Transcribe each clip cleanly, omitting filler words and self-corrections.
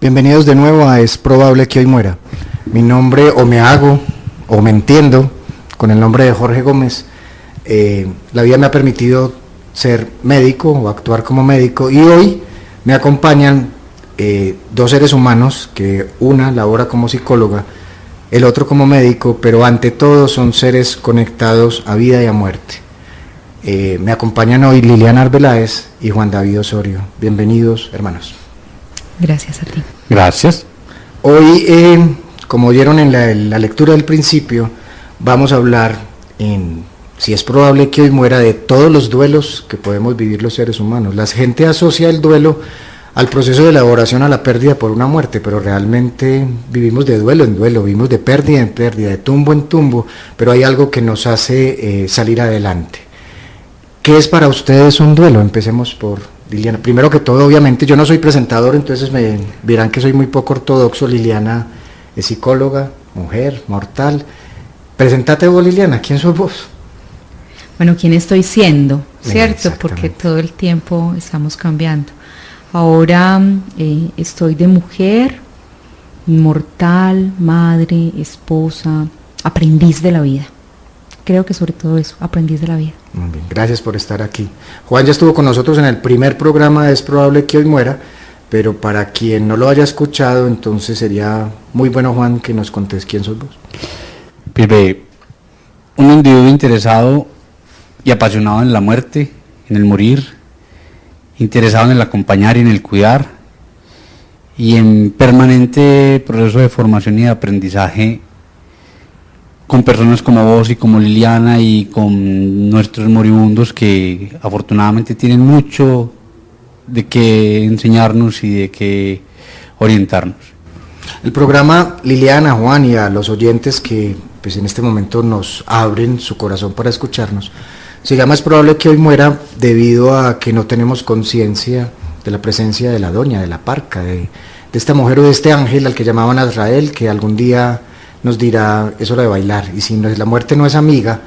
Bienvenidos de nuevo a Es probable que hoy muera. Mi nombre, o me hago, o me entiendo, con el nombre de Jorge Gómez. La vida me ha permitido ser médico o actuar como médico, y hoy me acompañan dos seres humanos, que una labora como psicóloga, el otro como médico, pero ante todo son seres conectados a vida y a muerte. Me acompañan hoy Liliana Arbeláez y Juan David Osorio. Bienvenidos, hermanos. Gracias a ti. Gracias. Hoy, como vieron en la lectura del principio, vamos a hablar si es probable que hoy muera, de todos los duelos que podemos vivir los seres humanos. La gente asocia el duelo al proceso de elaboración, a la pérdida por una muerte, pero realmente vivimos de duelo en duelo, vivimos de pérdida en pérdida, de tumbo en tumbo, pero hay algo que nos hace salir adelante. ¿Qué es para ustedes un duelo? Empecemos por Liliana. Primero que todo, obviamente, yo no soy presentador, entonces me dirán que soy muy poco ortodoxo. Liliana es psicóloga, mujer, mortal. Preséntate vos, Liliana, ¿quién sos vos? Bueno, ¿quién estoy siendo? ¿Cierto? Porque todo el tiempo estamos cambiando. Ahora estoy de mujer, mortal, madre, esposa, aprendiz de la vida. Creo que sobre todo eso, aprendiz de la vida. Muy bien, gracias por estar aquí. Juan ya estuvo con nosotros en el primer programa de Es probable que hoy muera, pero para quien no lo haya escuchado, entonces sería muy bueno, Juan, que nos contes quién sos vos. Pibe, un individuo interesado y apasionado en la muerte, en el morir, interesado en el acompañar y en el cuidar, y en permanente proceso de formación y de aprendizaje con personas como vos y como Liliana y con nuestros moribundos, que afortunadamente tienen mucho de qué enseñarnos y de qué orientarnos. El programa, Liliana, Juan, y a los oyentes que pues en este momento nos abren su corazón para escucharnos, se llama Es probable que hoy muera, debido a que no tenemos conciencia de la presencia de la doña, de la parca, de esta mujer o de este ángel al que llamaban Azrael, que algún día nos dirá: es hora de bailar. Y si la muerte no es amiga,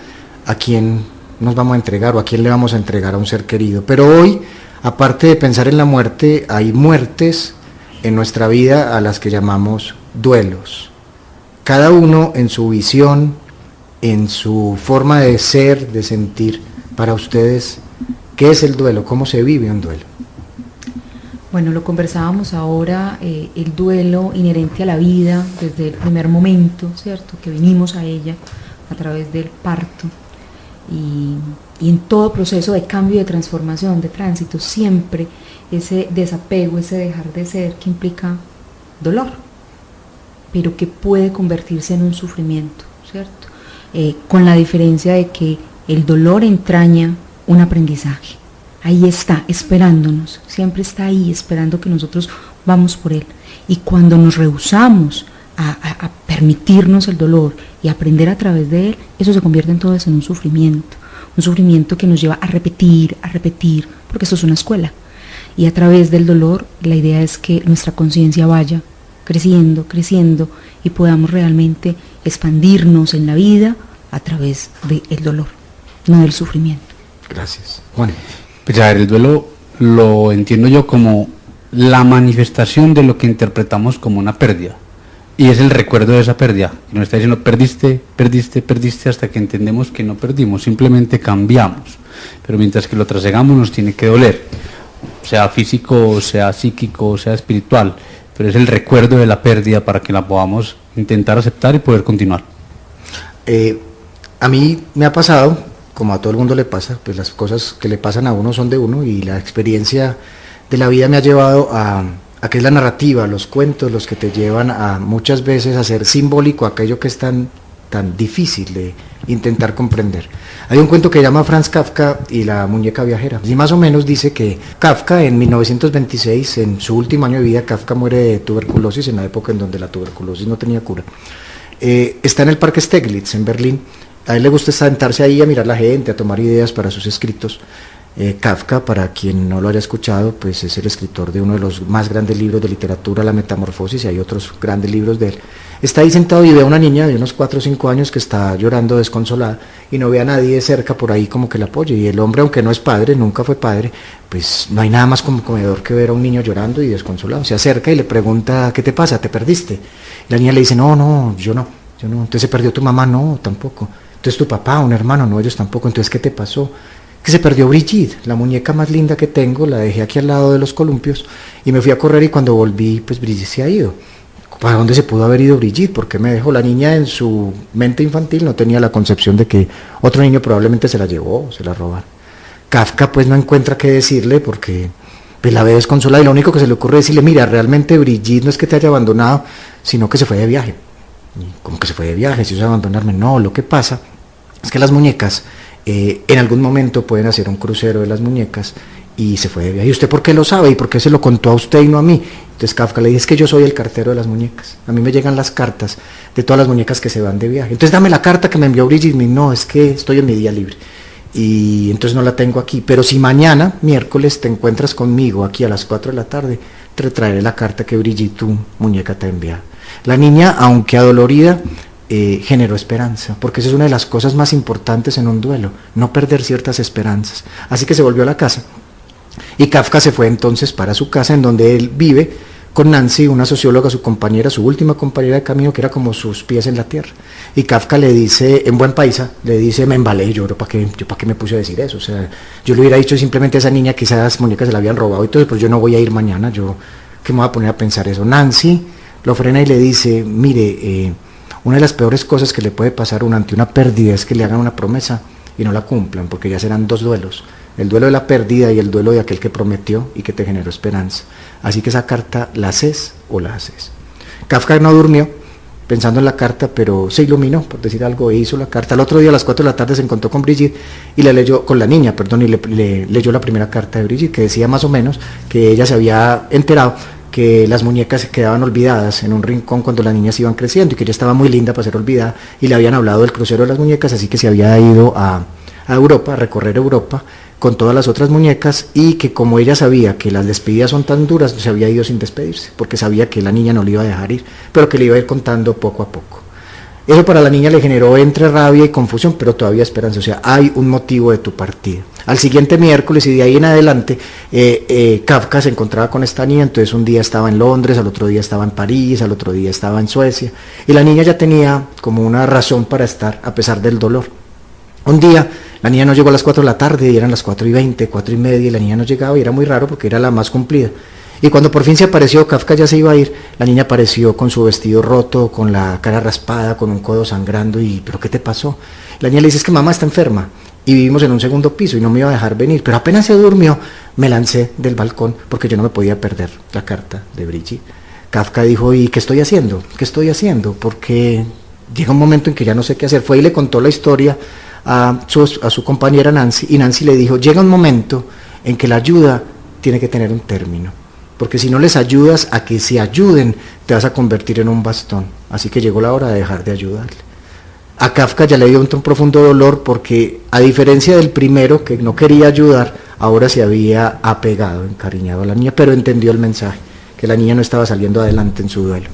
¿a quién nos vamos a entregar o a quién le vamos a entregar a un ser querido? Pero hoy, aparte de pensar en la muerte, hay muertes en nuestra vida a las que llamamos duelos. Cada uno en su visión, en su forma de ser, de sentir. Para ustedes, ¿qué es el duelo? ¿Cómo se vive un duelo? Bueno, lo conversábamos ahora, el duelo inherente a la vida desde el primer momento, ¿cierto? Que vinimos a ella a través del parto, y en todo proceso de cambio, de transformación, de tránsito, siempre ese desapego, ese dejar de ser, que implica dolor, pero que puede convertirse en un sufrimiento, ¿cierto? Con la diferencia de que el dolor entraña un aprendizaje. Ahí está, esperándonos, siempre está ahí, esperando que nosotros vamos por él. Y cuando nos rehusamos a permitirnos el dolor y aprender a través de él, eso se convierte entonces en un sufrimiento que nos lleva a repetir, porque esto es una escuela. Y a través del dolor, la idea es que nuestra conciencia vaya creciendo, y podamos realmente expandirnos en la vida a través del dolor, no del sufrimiento. Gracias. Juan. Pues a ver, el duelo lo entiendo yo como la manifestación de lo que interpretamos como una pérdida, y es el recuerdo de esa pérdida, que nos está diciendo: perdiste, hasta que entendemos que no perdimos, simplemente cambiamos. Pero mientras que lo trasegamos nos tiene que doler, sea físico, sea psíquico, sea espiritual, pero es el recuerdo de la pérdida para que la podamos intentar aceptar y poder continuar. A mí me ha pasado, como a todo el mundo le pasa, pues las cosas que le pasan a uno son de uno, y la experiencia de la vida me ha llevado a que es la narrativa, los cuentos, los que te llevan a muchas veces a ser simbólico aquello que es tan difícil de intentar comprender. Hay un cuento que llama Franz Kafka y la muñeca viajera, y más o menos dice que Kafka, en 1926, en su último año de vida, Kafka muere de tuberculosis, en la época en donde la tuberculosis no tenía cura. Está en el Parque Steglitz, en Berlín. A él le gusta sentarse ahí a mirar la gente, a tomar ideas para sus escritos. Kafka, para quien no lo haya escuchado, pues es el escritor de uno de los más grandes libros de literatura, La Metamorfosis, y hay otros grandes libros de él. Está ahí sentado y ve a una niña de unos 4 o 5 años que está llorando desconsolada y no ve a nadie cerca por ahí como que la apoye. Y el hombre, aunque no es padre, nunca fue padre, pues no hay nada más conmovedor que ver a un niño llorando y desconsolado. Se acerca y le pregunta, ¿qué te pasa? ¿Te perdiste? Y la niña le dice, no, yo no. Entonces, ¿se perdió tu mamá? No, tampoco. Entonces, ¿tu papá, un hermano? No, ellos tampoco. Entonces, ¿qué te pasó? Que se perdió Brigitte, la muñeca más linda que tengo, la dejé aquí al lado de los columpios y me fui a correr y cuando volví, pues Brigitte se ha ido. ¿Para dónde se pudo haber ido Brigitte? ¿Por qué me dejó? La niña en su mente infantil no tenía la concepción de que otro niño probablemente se la llevó, se la robaron. Kafka pues no encuentra qué decirle porque pues, la ve desconsolada y lo único que se le ocurre es decirle, mira, realmente Brigitte no es que te haya abandonado, sino que se fue de viaje. ¿Cómo que se fue de viaje? Si iba a abandonarme. No, lo que pasa es que las muñecas en algún momento pueden hacer un crucero de las muñecas y se fue de viaje. ¿Y usted por qué lo sabe? ¿Y por qué se lo contó a usted y no a mí? Entonces Kafka le dice, es que yo soy el cartero de las muñecas. A mí me llegan las cartas de todas las muñecas que se van de viaje. Entonces dame la carta que me envió Brigitte. No, es que estoy en mi día libre. Y entonces no la tengo aquí. Pero si mañana, miércoles, te encuentras conmigo aquí a las 4 de la tarde, te traeré la carta que Brigitte, tu muñeca, te ha enviado. La niña, aunque adolorida, generó esperanza, porque esa es una de las cosas más importantes en un duelo, no perder ciertas esperanzas. Así que se volvió a la casa y Kafka se fue entonces para su casa en donde él vive con Nancy, una socióloga, su compañera, su última compañera de camino, que era como sus pies en la tierra. Y Kafka le dice, en buen paisa, le dice, me embalé, yo para qué me puse a decir eso, o sea, yo le hubiera dicho simplemente a esa niña que esas muñecas se la habían robado y todo, pues yo no voy a ir mañana, yo qué me voy a poner a pensar eso. Nancy lo frena y le dice, mire, una de las peores cosas que le puede pasar ante una pérdida es que le hagan una promesa y no la cumplan, porque ya serán 2 duelos, el duelo de la pérdida y el duelo de aquel que prometió y que te generó esperanza. Así que esa carta la haces o la haces. Kafka no durmió pensando en la carta, pero se iluminó, por decir algo, e hizo la carta. Al otro día a las 4 de la tarde se encontró con Brigitte y le leyó, con la niña, perdón, y le leyó la primera carta de Brigitte, que decía más o menos que ella se había enterado que las muñecas se quedaban olvidadas en un rincón cuando las niñas iban creciendo y que ella estaba muy linda para ser olvidada y le habían hablado del crucero de las muñecas, así que se había ido a Europa, a recorrer Europa con todas las otras muñecas y que como ella sabía que las despedidas son tan duras, se había ido sin despedirse, porque sabía que la niña no le iba a dejar ir, pero que le iba a ir contando poco a poco. Eso para la niña le generó entre rabia y confusión, pero todavía esperanza, o sea, hay un motivo de tu partida. Al siguiente miércoles y de ahí en adelante, Kafka se encontraba con esta niña, entonces un día estaba en Londres, al otro día estaba en París, al otro día estaba en Suecia, y la niña ya tenía como una razón para estar, a pesar del dolor. Un día, la niña no llegó a las 4 de la tarde, y eran las 4:20, 4:30, y la niña no llegaba, y era muy raro porque era la más cumplida. Y cuando por fin se apareció, Kafka ya se iba a ir, la niña apareció con su vestido roto, con la cara raspada, con un codo sangrando, y ¿pero qué te pasó? La niña le dice, es que mamá está enferma, y vivimos en un segundo piso, y no me iba a dejar venir, pero apenas se durmió, me lancé del balcón, porque yo no me podía perder la carta de Brigitte. Kafka dijo, ¿y qué estoy haciendo? ¿Qué estoy haciendo? Porque llega un momento en que ya no sé qué hacer. Fue y le contó la historia a su compañera Nancy, y Nancy le dijo, llega un momento en que la ayuda tiene que tener un término, porque si no les ayudas a que se ayuden, te vas a convertir en un bastón. Así que llegó la hora de dejar de ayudarle. A Kafka ya le dio un profundo dolor porque, a diferencia del primero que no quería ayudar, ahora se había apegado, encariñado a la niña, pero entendió el mensaje, que la niña no estaba saliendo adelante en su duelo.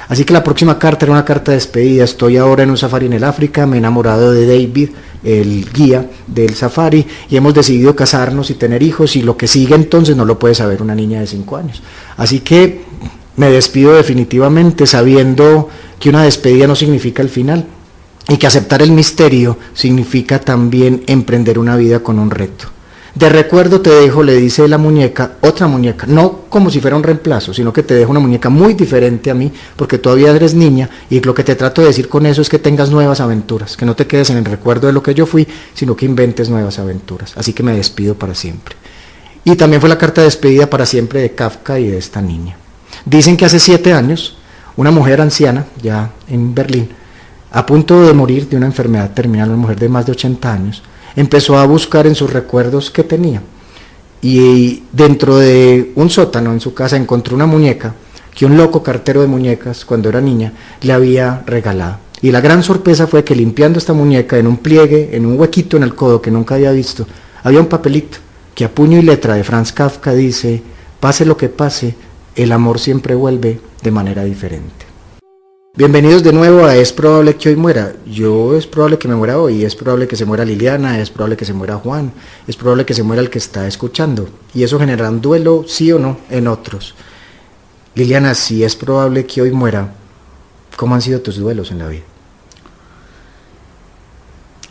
Así que la próxima carta era una carta de despedida. Estoy ahora en un safari en el África, me he enamorado de David, el guía del safari, y hemos decidido casarnos y tener hijos, y lo que sigue entonces no lo puede saber una niña de 5 años. Así que me despido definitivamente sabiendo que una despedida no significa el final, y que aceptar el misterio significa también emprender una vida con un reto. De recuerdo te dejo, le dice la muñeca, otra muñeca, no como si fuera un reemplazo, sino que te dejo una muñeca muy diferente a mí, porque todavía eres niña, y lo que te trato de decir con eso es que tengas nuevas aventuras, que no te quedes en el recuerdo de lo que yo fui, sino que inventes nuevas aventuras. Así que me despido para siempre. Y también fue la carta de despedida para siempre de Kafka y de esta niña. Dicen que hace 7 años, una mujer anciana, ya en Berlín, a punto de morir de una enfermedad terminal, una mujer de más de 80 años, empezó a buscar en sus recuerdos qué tenía, y dentro de un sótano en su casa encontró una muñeca que un loco cartero de muñecas, cuando era niña, le había regalado. Y la gran sorpresa fue que, limpiando esta muñeca, en un pliegue, en un huequito en el codo que nunca había visto, había un papelito que a puño y letra de Franz Kafka dice: pase lo que pase, el amor siempre vuelve de manera diferente. Bienvenidos de nuevo a Es probable que hoy muera. Yo es probable que me muera hoy, es probable que se muera Liliana, es probable que se muera Juan, es probable que se muera el que está escuchando. Y eso genera un duelo, sí o no, en otros. Liliana, si es probable que hoy muera, ¿cómo han sido tus duelos en la vida?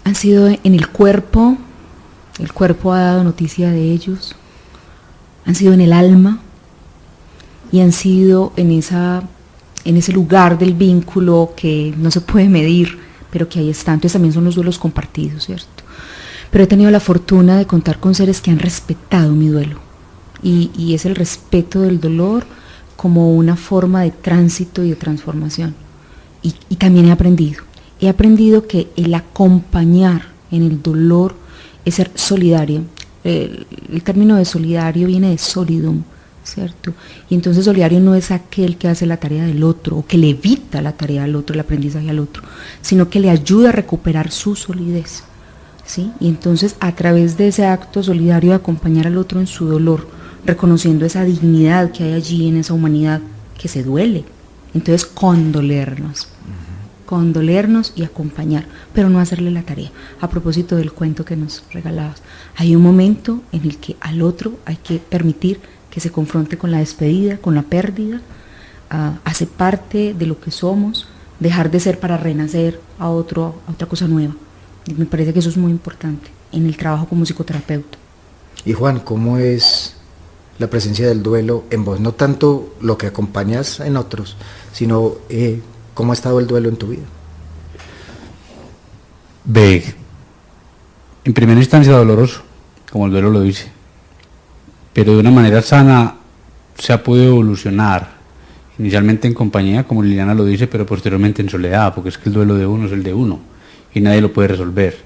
Han sido en el cuerpo ha dado noticia de ellos, han sido en el alma y han sido en ese lugar del vínculo que no se puede medir, pero que ahí está. Entonces también son los duelos compartidos, ¿cierto? Pero he tenido la fortuna de contar con seres que han respetado mi duelo y es el respeto del dolor como una forma de tránsito y de transformación. Y también he aprendido que el acompañar en el dolor es ser solidario. El término de solidario viene de solidum, ¿cierto? Y entonces solidario no es aquel que hace la tarea del otro o que le evita la tarea al otro, el aprendizaje al otro, sino que le ayuda a recuperar su solidez, ¿sí? Y entonces a través de ese acto solidario de acompañar al otro en su dolor, reconociendo esa dignidad que hay allí en esa humanidad que se duele, entonces condolernos y acompañar, pero no hacerle la tarea. A propósito del cuento que nos regalabas, hay un momento en el que al otro hay que permitir que se confronte con la despedida, con la pérdida, hace parte de lo que somos, dejar de ser para renacer a otra cosa nueva. Y me parece que eso es muy importante en el trabajo como psicoterapeuta. Y Juan, ¿cómo es la presencia del duelo en vos? No tanto lo que acompañas en otros, sino ¿cómo ha estado el duelo en tu vida? En primera instancia doloroso, como el duelo lo dice, pero de una manera sana se ha podido evolucionar, inicialmente en compañía, como Liliana lo dice, pero posteriormente en soledad, porque es que el duelo de uno es el de uno y nadie lo puede resolver.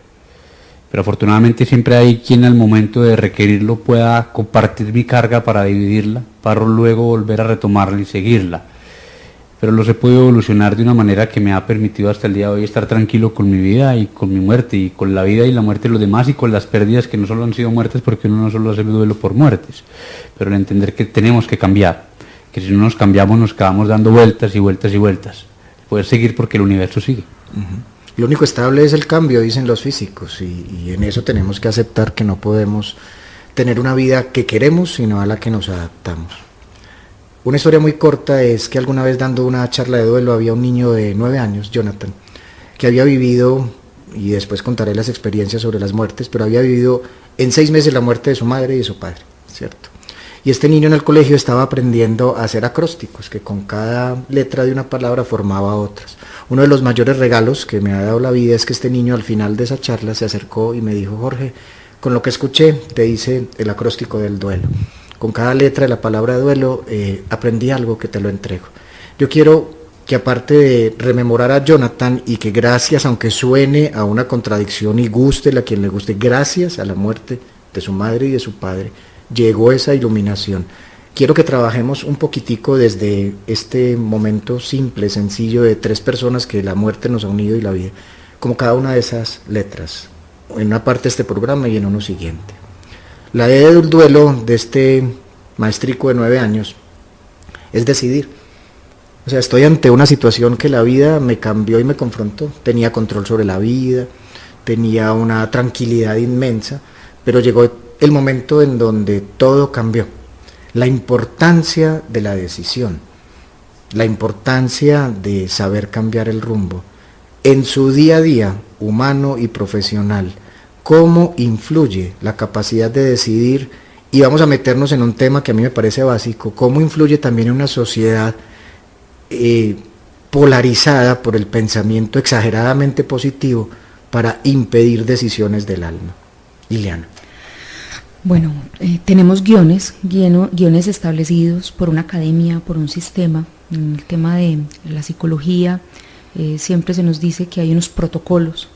Pero afortunadamente siempre hay quien al momento de requerirlo pueda compartir mi carga para dividirla, para luego volver a retomarla y seguirla. Pero los he podido evolucionar de una manera que me ha permitido hasta el día de hoy estar tranquilo con mi vida y con mi muerte, y con la vida y la muerte de los demás, y con las pérdidas que no solo han sido muertes, porque uno no solo hace duelo por muertes, pero el entender que tenemos que cambiar, que si no nos cambiamos nos quedamos dando vueltas y vueltas y vueltas. Poder seguir porque el universo sigue. Uh-huh. Lo único estable es el cambio, dicen los físicos, y en eso tenemos que aceptar que no podemos tener una vida que queremos, sino a la que nos adaptamos. Una historia muy corta es que alguna vez dando una charla de duelo había un niño de 9 años, Jonathan, que había vivido, y después contaré las experiencias sobre las muertes, pero había vivido en 6 meses la muerte de su madre y de su padre, ¿cierto? Y este niño en el colegio estaba aprendiendo a hacer acrósticos, que con cada letra de una palabra formaba otras. Uno de los mayores regalos que me ha dado la vida es que este niño al final de esa charla se acercó y me dijo: Jorge, con lo que escuché te hice el acróstico del duelo. Con cada letra de la palabra duelo aprendí algo que te lo entrego. Yo quiero que, aparte de rememorar a Jonathan, y que gracias, aunque suene a una contradicción y guste a quien le guste, gracias a la muerte de su madre y de su padre, llegó esa iluminación. Quiero que trabajemos un poquitico desde este momento simple, sencillo, de 3 personas que la muerte nos ha unido y la vida, como cada una de esas letras, en una parte de este programa y en uno siguiente. La E del duelo de este maestrico de 9 años es decidir. O sea, estoy ante una situación que la vida me cambió y me confrontó. Tenía control sobre la vida, tenía una tranquilidad inmensa, pero llegó el momento en donde todo cambió. La importancia de la decisión, la importancia de saber cambiar el rumbo en su día a día, humano y profesional. Cómo influye la capacidad de decidir, y vamos a meternos en un tema que a mí me parece básico, cómo influye también en una sociedad polarizada por el pensamiento exageradamente positivo para impedir decisiones del alma. Liliana. Bueno, tenemos guiones establecidos por una academia, por un sistema. En el tema de la psicología siempre se nos dice que hay unos protocolos.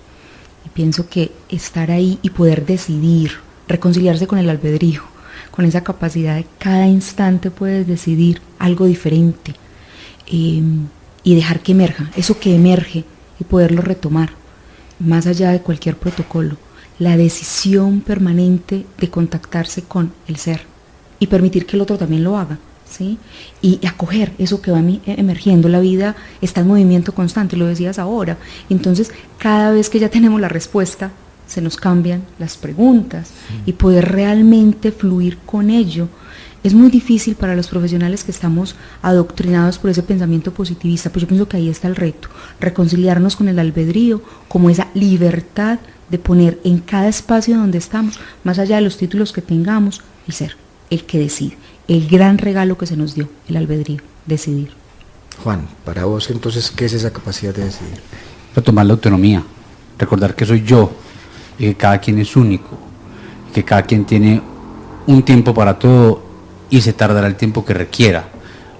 Pienso que estar ahí y poder decidir, reconciliarse con el albedrío, con esa capacidad de cada instante puedes decidir algo diferente, y dejar que emerja, eso que emerge, y poderlo retomar, más allá de cualquier protocolo, la decisión permanente de contactarse con el ser y permitir que el otro también lo haga, ¿sí? Y acoger eso que va emergiendo. La vida está en movimiento constante, lo decías ahora. Entonces, cada vez que ya tenemos la respuesta, se nos cambian las preguntas y poder realmente fluir con ello. Es muy difícil para los profesionales que estamos adoctrinados por ese pensamiento positivista, pues yo pienso que ahí está el reto, reconciliarnos con el albedrío, como esa libertad de poner en cada espacio donde estamos, más allá de los títulos que tengamos, y ser el que decide, el gran regalo que se nos dio, el albedrío, decidir. Juan, para vos entonces, ¿qué es esa capacidad de decidir? Tomar la autonomía, recordar que soy yo y que cada quien es único, que cada quien tiene un tiempo para todo y se tardará el tiempo que requiera.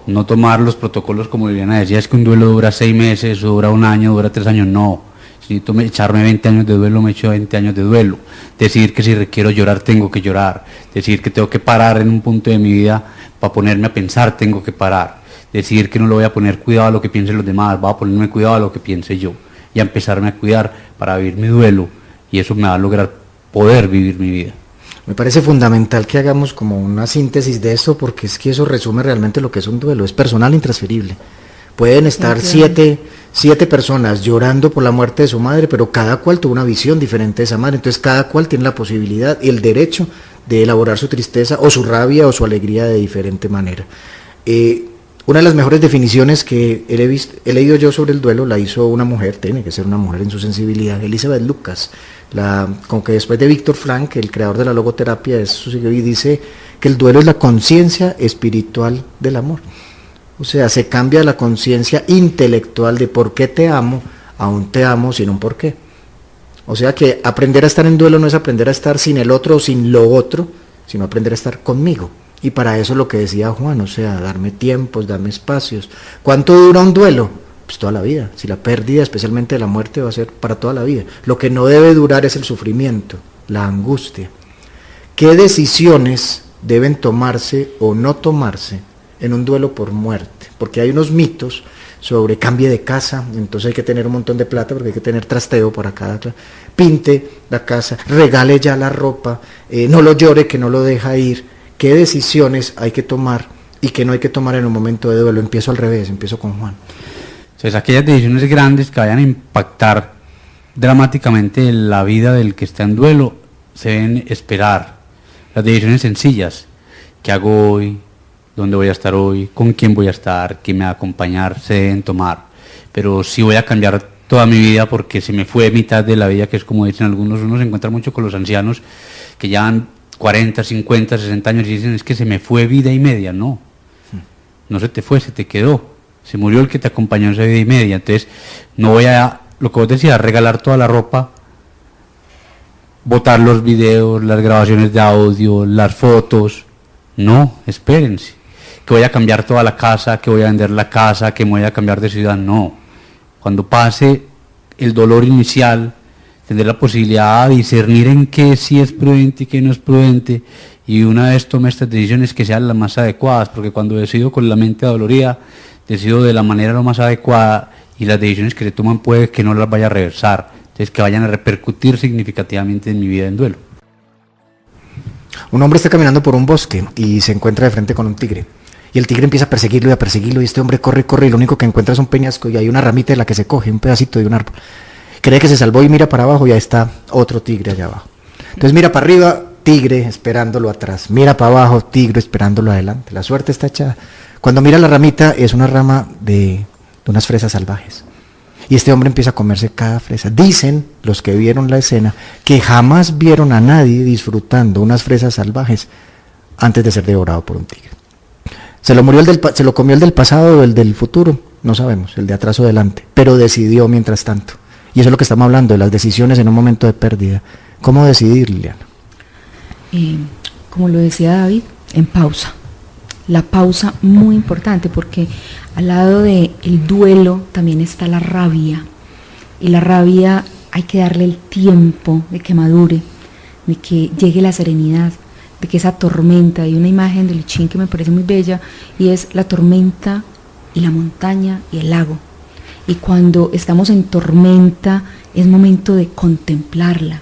No tomar los protocolos como Liliana decía, es que un duelo dura 6 meses, o dura 1 año, dura 3 años, no. Si necesito echarme 20 años de duelo, me echo 20 años de duelo. Decidir que si requiero llorar, tengo que llorar. Decidir que tengo que parar en un punto de mi vida para ponerme a pensar, tengo que parar. Decidir que no le voy a poner cuidado a lo que piensen los demás, voy a ponerme cuidado a lo que piense yo. Y a empezarme a cuidar para vivir mi duelo. Y eso me va a lograr poder vivir mi vida. Me parece fundamental que hagamos como una síntesis de esto, porque es que eso resume realmente lo que es un duelo, es personal, intransferible. Pueden estar siete personas llorando por la muerte de su madre, pero cada cual tuvo una visión diferente de esa madre, entonces cada cual tiene la posibilidad y el derecho de elaborar su tristeza o su rabia o su alegría de diferente manera. Una de las mejores definiciones que he leído yo sobre el duelo la hizo una mujer, tiene que ser una mujer en su sensibilidad, Elizabeth Lucas, como que después de Víctor Frank, el creador de la logoterapia, eso y dice que el duelo es la conciencia espiritual del amor. O sea, se cambia la conciencia intelectual de por qué te amo a un te amo sin un por qué. O sea que aprender a estar en duelo no es aprender a estar sin el otro o sin lo otro, sino aprender a estar conmigo. Y para eso lo que decía Juan, o sea, darme tiempos, darme espacios. ¿Cuánto dura un duelo? Pues toda la vida. Si la pérdida, especialmente de la muerte, va a ser para toda la vida. Lo que no debe durar es el sufrimiento, la angustia. ¿Qué decisiones deben tomarse o no tomarse en un duelo por muerte? Porque hay unos mitos sobre cambie de casa, entonces hay que tener un montón de plata porque hay que tener trasteo para cada casa. Pinte la casa, regale ya la ropa, no lo llore que no lo deja ir. ¿Qué decisiones hay que tomar y qué no hay que tomar en un momento de duelo? Empiezo al revés, empiezo con Juan. Entonces, aquellas decisiones grandes que vayan a impactar dramáticamente la vida del que está en duelo se deben esperar. Las decisiones sencillas, ¿qué hago hoy? ¿Dónde voy a estar hoy? ¿Con quién voy a estar? ¿Quién me va a acompañar? Se deben tomar. Pero si voy a cambiar toda mi vida porque se me fue mitad de la vida, que es como dicen algunos, uno se encuentra mucho con los ancianos que ya han 40, 50, 60 años y dicen es que se me fue vida y media. No se te fue, se te quedó, se murió el que te acompañó en esa vida y media. Entonces no voy a, lo que vos decías, regalar toda la ropa, botar los videos, las grabaciones de audio, las fotos. No, espérense, que voy a cambiar toda la casa, que voy a vender la casa, que me voy a cambiar de ciudad. No, cuando pase el dolor inicial, tener la posibilidad de discernir en qué sí es prudente y qué no es prudente, y una vez tome estas decisiones que sean las más adecuadas, porque cuando decido con la mente adolorida, decido de la manera lo más adecuada, y las decisiones que se toman puede que no las vaya a reversar, entonces que vayan a repercutir significativamente en mi vida en duelo. Un hombre está caminando por un bosque y se encuentra de frente con un tigre. Y el tigre empieza a perseguirlo, y este hombre corre, y lo único que encuentra es un peñasco y hay una ramita de la que se coge, un pedacito de un árbol. Cree que se salvó y mira para abajo y ahí está otro tigre allá abajo. Entonces mira para arriba, tigre esperándolo atrás. Mira para abajo, tigre esperándolo adelante. La suerte está echada. Cuando mira la ramita, es una rama de unas fresas salvajes. Y este hombre empieza a comerse cada fresa. Dicen los que vieron la escena que jamás vieron a nadie disfrutando unas fresas salvajes antes de ser devorado por un tigre. Se lo comió el del pasado o el del futuro, no sabemos, el de atrás o delante, pero decidió mientras tanto. Y eso es lo que estamos hablando, de las decisiones en un momento de pérdida. ¿Cómo decidir, Liliana? Como lo decía David, en pausa. La pausa muy importante, porque al lado del duelo también está la rabia. Y la rabia hay que darle el tiempo de que madure, de que llegue la serenidad, de que esa tormenta, hay una imagen de Lichín que me parece muy bella, y es la tormenta y la montaña y el lago. Y cuando estamos en tormenta es momento de contemplarla,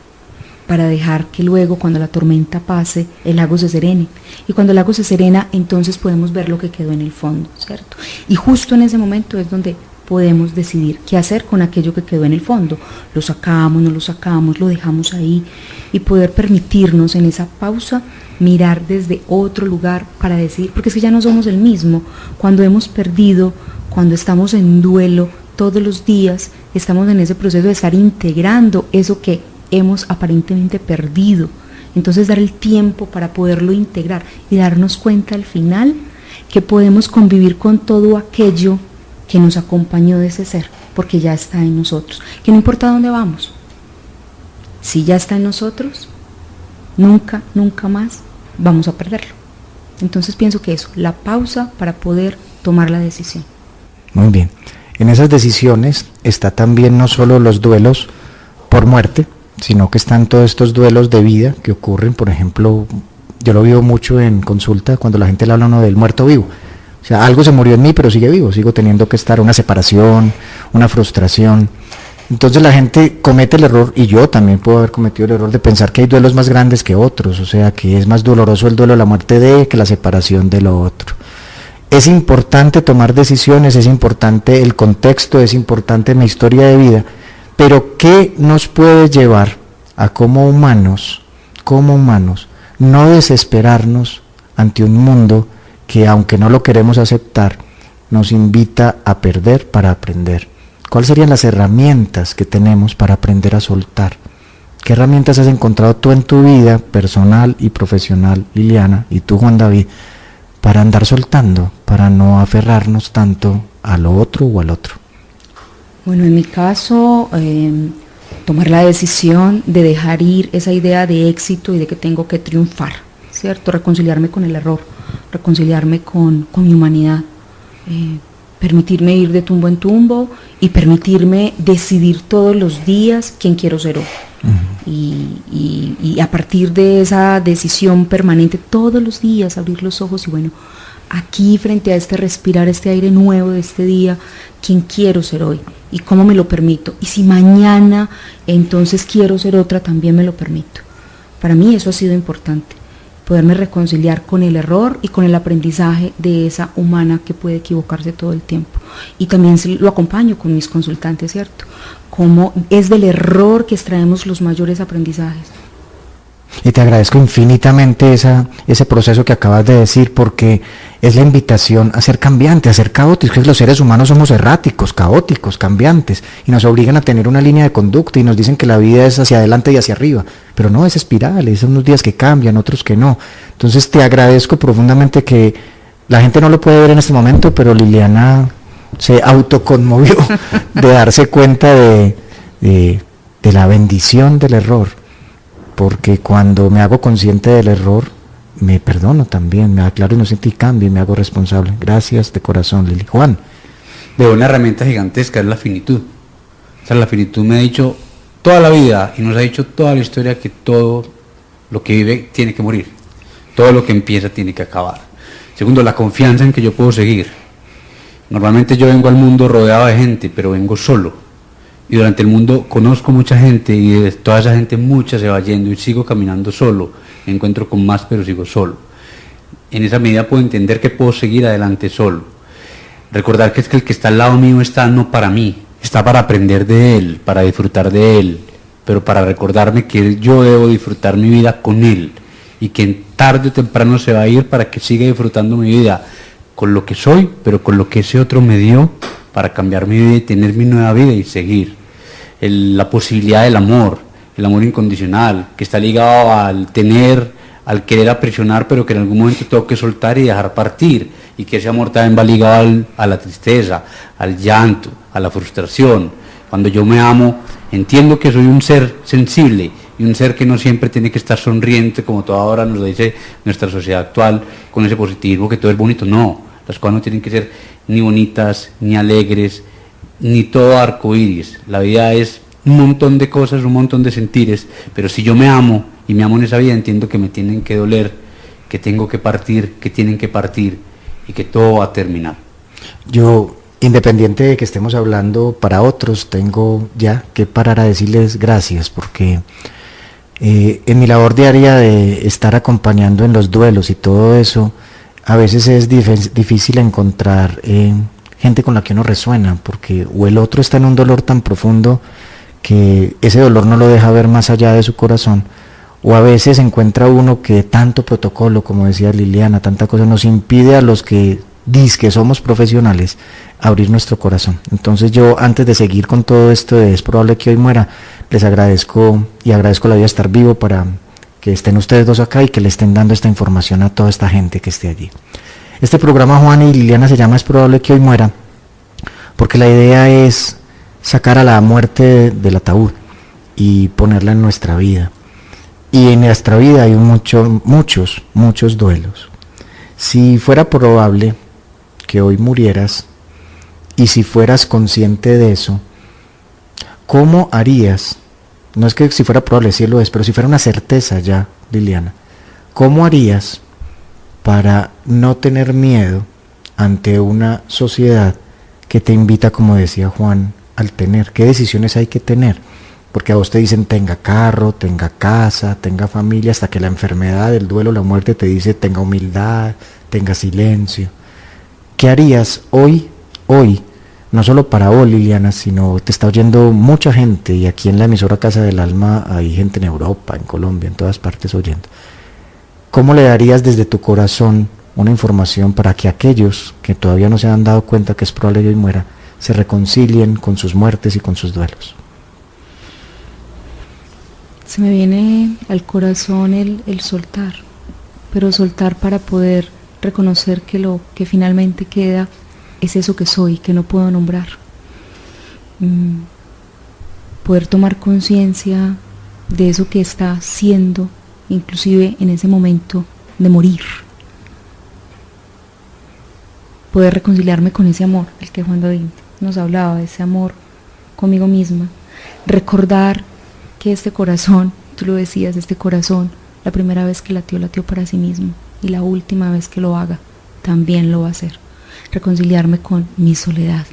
para dejar que luego, cuando la tormenta pase, el lago se serene. Y cuando el lago se serena, entonces podemos ver lo que quedó en el fondo, ¿cierto? Y justo en ese momento es donde podemos decidir qué hacer con aquello que quedó en el fondo. Lo sacamos, no lo sacamos, lo dejamos ahí, y poder permitirnos en esa pausa mirar desde otro lugar para decir, porque es que ya no somos el mismo. Cuando hemos perdido, cuando estamos en duelo, todos los días estamos en ese proceso de estar integrando eso que hemos aparentemente perdido. Entonces dar el tiempo para poderlo integrar y darnos cuenta al final que podemos convivir con todo aquello que nos acompañó de ese ser, porque ya está en nosotros, que no importa dónde vamos, si ya está en nosotros, nunca más vamos a perderlo. Entonces pienso que eso, la pausa para poder tomar la decisión. Muy bien. En esas decisiones está también no solo los duelos por muerte, sino que están todos estos duelos de vida que ocurren. Por ejemplo, yo lo vivo mucho en consulta cuando la gente le habla a uno del muerto vivo. O sea, algo se murió en mí, pero sigue vivo, sigo teniendo que estar, una separación, una frustración. Entonces la gente comete el error, y yo también puedo haber cometido el error de pensar que hay duelos más grandes que otros, o sea, que es más doloroso el duelo de la muerte de que la separación de lo otro. Es importante tomar decisiones, es importante el contexto, es importante mi historia de vida, pero ¿qué nos puede llevar a como humanos, no desesperarnos ante un mundo que, aunque no lo queremos aceptar, nos invita a perder para aprender? ¿Cuáles serían las herramientas que tenemos para aprender a soltar? ¿Qué herramientas has encontrado tú en tu vida personal y profesional, Liliana, y tú, Juan David, para andar soltando, para no aferrarnos tanto a lo otro o al otro? Bueno, en mi caso, tomar la decisión de dejar ir esa idea de éxito y de que tengo que triunfar, ¿cierto? Reconciliarme con el error, reconciliarme con mi humanidad, permitirme ir de tumbo en tumbo y permitirme decidir todos los días quién quiero ser hoy. Y a partir de esa decisión permanente, todos los días abrir los ojos y bueno, aquí frente a este respirar, este aire nuevo de este día, quién quiero ser hoy y cómo me lo permito. Y si mañana entonces quiero ser otra, también me lo permito. Para mí eso ha sido importante, poderme reconciliar con el error y con el aprendizaje de esa humana que puede equivocarse todo el tiempo. Y también lo acompaño con mis consultantes, ¿cierto? Cómo es del error que extraemos los mayores aprendizajes. Y te agradezco infinitamente ese proceso que acabas de decir, porque es la invitación a ser cambiante, a ser caóticos. Los seres humanos somos erráticos, caóticos, cambiantes, y nos obligan a tener una línea de conducta y nos dicen que la vida es hacia adelante y hacia arriba, pero no, es espiral, es unos días que cambian, otros que no. Entonces te agradezco profundamente, que la gente no lo puede ver en este momento, pero Liliana se autoconmovió de darse cuenta de la bendición del error, porque cuando me hago consciente del error, me perdono también, me aclaro inocente y cambio y me hago responsable. Gracias de corazón, Lili. Juan. De una herramienta gigantesca es la finitud. O sea, la finitud me ha dicho toda la vida y nos ha dicho toda la historia que todo lo que vive tiene que morir. Todo lo que empieza tiene que acabar. Segundo, la confianza en que yo puedo seguir. Normalmente yo vengo al mundo rodeado de gente, pero vengo solo. Y durante el mundo conozco mucha gente y de toda esa gente mucha se va yendo y sigo caminando solo. Me encuentro con más, pero sigo solo. En esa medida puedo entender que puedo seguir adelante solo. Recordar que es que el que está al lado mío está no para mí, está para aprender de él, para disfrutar de él, pero para recordarme que yo debo disfrutar mi vida con él y que tarde o temprano se va a ir para que siga disfrutando mi vida con lo que soy, pero con lo que ese otro me dio para cambiar mi vida y tener mi nueva vida y seguir. La posibilidad del amor, el amor incondicional, que está ligado al querer aprisionar, pero que en algún momento tengo que soltar y dejar partir, y que ese amor también va ligado a la tristeza, al llanto, a la frustración. Cuando yo me amo, entiendo que soy un ser sensible y un ser que no siempre tiene que estar sonriente, como toda hora nos dice nuestra sociedad actual, con ese positivismo que todo es bonito. No, las cosas no tienen que ser ni bonitas, ni alegres, ni todo arcoíris. La vida es un montón de cosas, un montón de sentires, pero si yo me amo y me amo en esa vida, entiendo que me tienen que doler, que tengo que partir, que tienen que partir y que todo va a terminar. Yo, independiente de que estemos hablando para otros, tengo ya que parar a decirles gracias, porque En mi labor diaria de estar acompañando en los duelos y todo eso, a veces es difícil encontrar gente con la que uno resuena, porque o el otro está en un dolor tan profundo que ese dolor no lo deja ver más allá de su corazón, o a veces encuentra uno que tanto protocolo, como decía Liliana, tanta cosa nos impide a los que que somos profesionales abrir nuestro corazón. Entonces yo, antes de seguir con todo esto de es probable que hoy muera, les agradezco y agradezco la vida de estar vivo para que estén ustedes dos acá y que le estén dando esta información a toda esta gente que esté allí. Este programa, Juan y Liliana, se llama Es probable que hoy muera, porque la idea es sacar a la muerte del ataúd y ponerla en nuestra vida. Y en nuestra vida hay muchos duelos. Si fuera probable que hoy murieras, y si fueras consciente de eso, ¿cómo harías? No es que si fuera probable, sí lo es, pero si fuera una certeza ya, Liliana, ¿cómo harías para no tener miedo ante una sociedad que te invita, como decía Juan, al tener? ¿Qué decisiones hay que tener? Porque a vos te dicen tenga carro, tenga casa, tenga familia, hasta que la enfermedad, el duelo, la muerte te dice tenga humildad, tenga silencio. ¿Qué harías hoy, no solo para vos, Liliana, sino te está oyendo mucha gente, y aquí en la emisora Casa del Alma hay gente en Europa, en Colombia, en todas partes oyendo? ¿Cómo le darías desde tu corazón una información para que aquellos que todavía no se han dado cuenta que es probable que hoy muera, se reconcilien con sus muertes y con sus duelos? Se me viene al corazón el soltar, pero soltar para poder reconocer que lo que finalmente queda es eso que soy, que no puedo nombrar. Poder tomar conciencia de eso que está siendo, inclusive en ese momento de morir. Poder reconciliarme con ese amor, el que Juan David nos hablaba, ese amor conmigo misma. Recordar que este corazón, tú lo decías, este corazón, la primera vez que latió para sí mismo, y la última vez que lo haga, también lo va a hacer. Reconciliarme con mi soledad,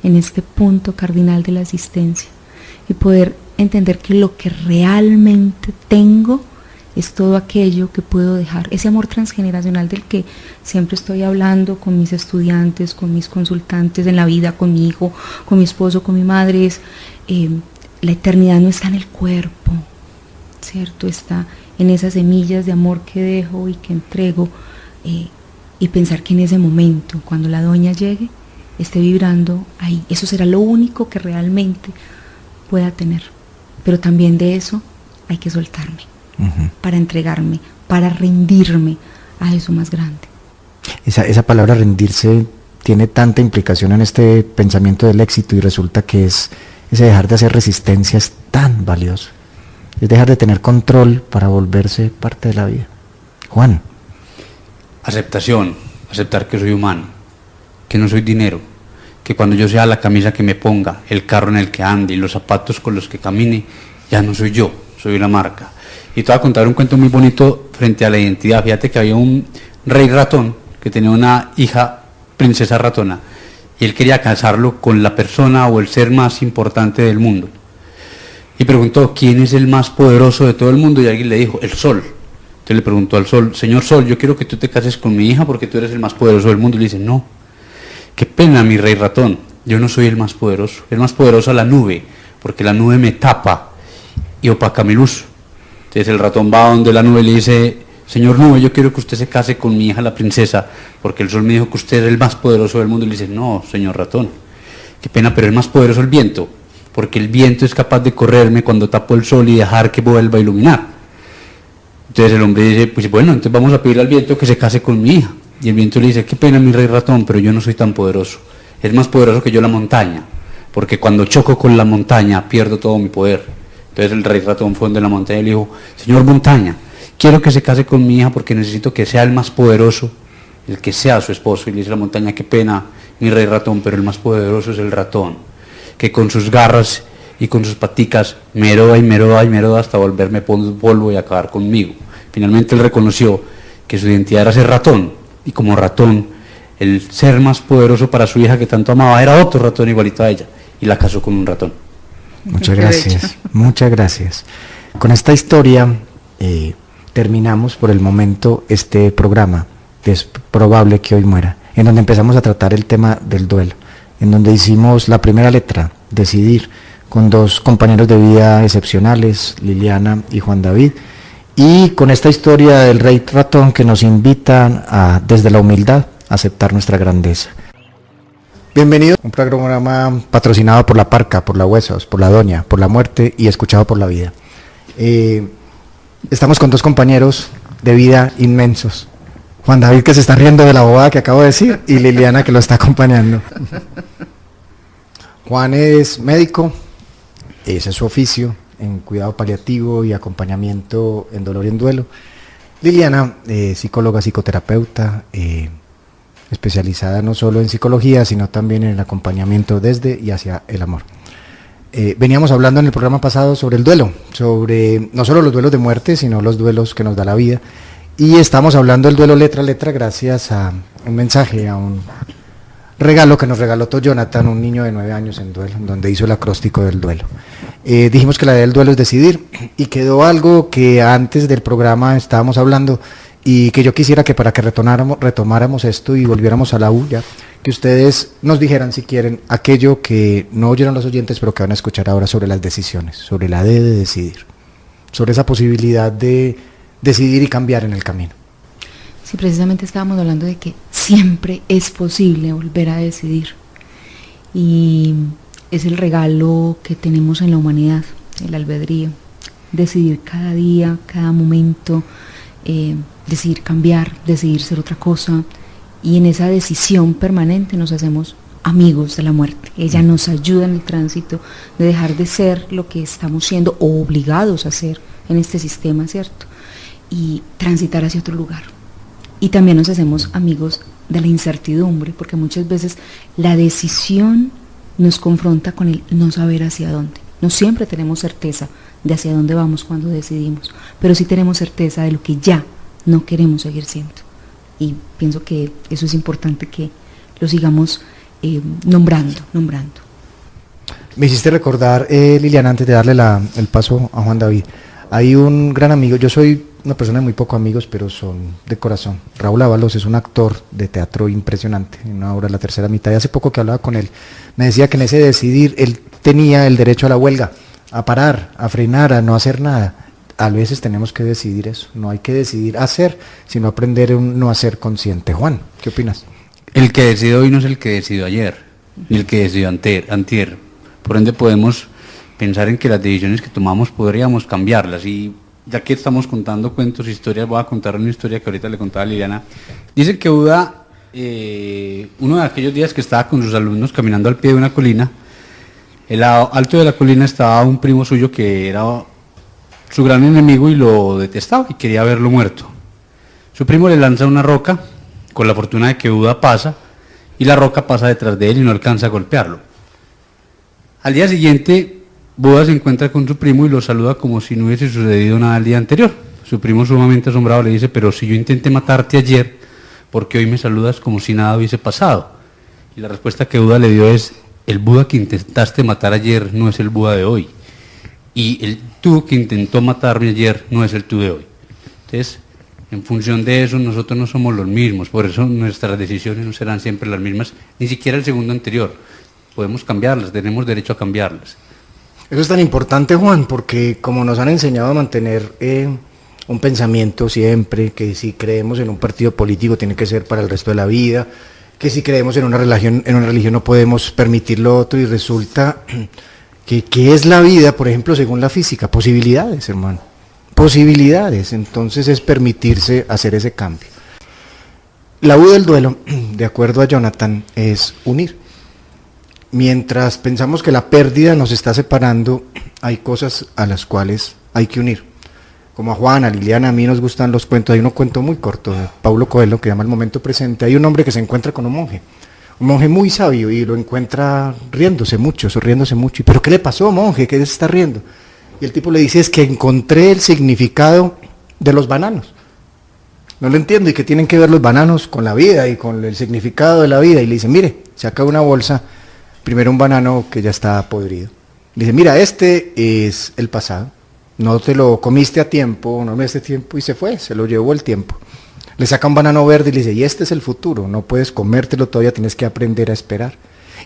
en este punto cardinal de la existencia, y poder entender que lo que realmente tengo es todo aquello que puedo dejar, ese amor transgeneracional del que siempre estoy hablando con mis estudiantes, con mis consultantes en la vida, con mi hijo, con mi esposo, con mi madre. La eternidad no está en el cuerpo, ¿cierto? Está en esas semillas de amor que dejo y que entrego, y pensar que en ese momento, cuando la doña llegue, esté vibrando ahí. Eso será lo único que realmente pueda tener. Pero también de eso hay que soltarme, para entregarme, para rendirme a eso más grande. Esa palabra rendirse tiene tanta implicación en este pensamiento del éxito, y resulta que ese dejar de hacer resistencia es tan valioso. Es dejar de tener control para volverse parte de la vida. Juan. Aceptación, aceptar que soy humano, que no soy dinero, que cuando yo sea la camisa que me ponga, el carro en el que ande y los zapatos con los que camine, ya no soy yo, soy una marca. Y te voy a contar un cuento muy bonito frente a la identidad. Fíjate que había un rey ratón que tenía una hija princesa ratona, y él quería casarlo con la persona o el ser más importante del mundo. Y preguntó, ¿quién es el más poderoso de todo el mundo? Y alguien le dijo, el sol. Entonces le preguntó al sol, señor sol, yo quiero que tú te cases con mi hija porque tú eres el más poderoso del mundo. Y le dice, no, qué pena, mi rey ratón, yo no soy el más poderoso es la nube, porque la nube me tapa y opaca mi luz. Entonces el ratón va donde la nube y le dice, señor nube, yo quiero que usted se case con mi hija la princesa, porque el sol me dijo que usted es el más poderoso del mundo. Y le dice, no, señor ratón, qué pena, pero es más poderoso el viento, porque el viento es capaz de correrme cuando tapo el sol y dejar que vuelva a iluminar. Entonces el hombre dice, pues bueno, entonces vamos a pedirle al viento que se case con mi hija. Y el viento le dice, qué pena, mi rey ratón, pero yo no soy tan poderoso. Es más poderoso que yo la montaña, porque cuando choco con la montaña pierdo todo mi poder. Entonces el rey ratón fue donde la montaña y le dijo, señor montaña, quiero que se case con mi hija porque necesito que sea el más poderoso, el que sea su esposo. Y le dice la montaña, qué pena, mi rey ratón, pero el más poderoso es el ratón, que con sus garras y con sus paticas me heroda y me heroda y me heroda hasta volverme polvo y acabar conmigo. Finalmente él reconoció que su identidad era ser ratón, y como ratón, el ser más poderoso para su hija que tanto amaba era otro ratón igualito a ella, y la casó con un ratón. Muchas gracias, muchas gracias. Con esta historia terminamos por el momento este programa, que es probable que hoy muera, en donde empezamos a tratar el tema del duelo, en donde hicimos la primera letra, decidir, con dos compañeros de vida excepcionales, Liliana y Juan David, y con esta historia del Rey Ratón que nos invitan a, desde la humildad, a aceptar nuestra grandeza. Bienvenido a un programa patrocinado por la Parca, por la Huesos, por la Doña, por la Muerte y escuchado por la Vida. Estamos con dos compañeros de vida inmensos. Juan David, que se está riendo de la bobada que acabo de decir, y Liliana, que lo está acompañando. Juan es médico, ese es su oficio, en cuidado paliativo y acompañamiento en dolor y en duelo. Liliana, psicóloga, psicoterapeuta, especializada no solo en psicología, sino también en el acompañamiento desde y hacia el amor. Veníamos hablando en el programa pasado sobre el duelo, sobre no solo los duelos de muerte, sino los duelos que nos da la vida. Y estamos hablando del duelo letra a letra gracias a un mensaje, a un regalo que nos regaló Jonathan, un niño de 9 años en duelo, donde hizo el acróstico del duelo. Dijimos que la idea del duelo es decidir, y quedó algo que antes del programa estábamos hablando, y que yo quisiera que para que retomáramos esto y volviéramos a la bulla, que ustedes nos dijeran, si quieren, aquello que no oyeron los oyentes, pero que van a escuchar ahora sobre las decisiones, sobre la D de decidir, sobre esa posibilidad de decidir y cambiar en el camino. Sí, precisamente estábamos hablando de que siempre es posible volver a decidir, y es el regalo que tenemos en la humanidad, el albedrío, decidir cada día, cada momento, decidir cambiar, decidir ser otra cosa, y en esa decisión permanente nos hacemos amigos de la muerte. Ella nos ayuda en el tránsito de dejar de ser lo que estamos siendo o obligados a ser en este sistema, ¿cierto? Y transitar hacia otro lugar. Y también nos hacemos amigos de la incertidumbre, porque muchas veces la decisión nos confronta con el no saber hacia dónde. No siempre tenemos certeza de hacia dónde vamos cuando decidimos, pero sí tenemos certeza de lo que ya no queremos seguir siendo. Y pienso que eso es importante que lo sigamos nombrando. Me hiciste recordar, Liliana, antes de darle el paso a Juan David, hay un gran amigo, yo soy una persona de muy pocos amigos, pero son de corazón. Raúl Ábalos es un actor de teatro impresionante, en una obra de La Tercera Mitad, y hace poco que hablaba con él, me decía que en ese decidir, él tenía el derecho a la huelga, a parar, a frenar, a no hacer nada. A veces tenemos que decidir eso, no hay que decidir hacer, sino aprender un no hacer consciente. Juan, ¿qué opinas? El que decidió hoy no es el que decidió ayer, ni el que decidió antier. Por ende podemos pensar en que las decisiones que tomamos podríamos cambiarlas, y ya que estamos contando cuentos, historias, voy a contar una historia que ahorita le contaba a Liliana. Dicen que Buda, uno de aquellos días que estaba con sus alumnos caminando al pie de una colina, en lo alto de la colina estaba un primo suyo que era su gran enemigo y lo detestaba y quería verlo muerto. Su primo le lanza una roca, con la fortuna de que Buda pasa, y la roca pasa detrás de él y no alcanza a golpearlo. Al día siguiente, Buda se encuentra con su primo y lo saluda como si no hubiese sucedido nada el día anterior. Su primo, sumamente asombrado, le dice: pero si yo intenté matarte ayer, ¿por qué hoy me saludas como si nada hubiese pasado? Y la respuesta que Buda le dio es: el Buda que intentaste matar ayer no es el Buda de hoy, y el tú que intentó matarme ayer no es el tú de hoy. Entonces, en función de eso, nosotros no somos los mismos, por eso nuestras decisiones no serán siempre las mismas, ni siquiera el segundo anterior. Podemos cambiarlas, tenemos derecho a cambiarlas. Eso es tan importante, Juan, porque como nos han enseñado a mantener un pensamiento siempre, que si creemos en un partido político tiene que ser para el resto de la vida, que si creemos en una religión no podemos permitir lo otro, y resulta que es la vida, por ejemplo, según la física, posibilidades, hermano, posibilidades. Entonces es permitirse hacer ese cambio. La U del duelo, de acuerdo a Jonathan, es unir. Mientras pensamos que la pérdida nos está separando, hay cosas a las cuales hay que unir. Como a Juan, a Liliana, a mí nos gustan los cuentos. Hay un cuento muy corto de Paulo Coelho que llama El momento presente. Hay un hombre que se encuentra con un monje muy sabio, y lo encuentra riéndose mucho, sonriéndose mucho. ¿Pero qué le pasó, monje? ¿Qué se está riendo? Y el tipo le dice: es que encontré el significado de los bananos. No lo entiendo, ¿y qué tienen que ver los bananos con la vida y con el significado de la vida? Y le dice: mire, saca una bolsa, primero un banano que ya está podrido. Le dice: mira, este es el pasado, no te lo comiste a tiempo, no me diste tiempo y se fue, se lo llevó el tiempo. Le saca un banano verde y le dice, y este es el futuro, no puedes comértelo todavía, tienes que aprender a esperar.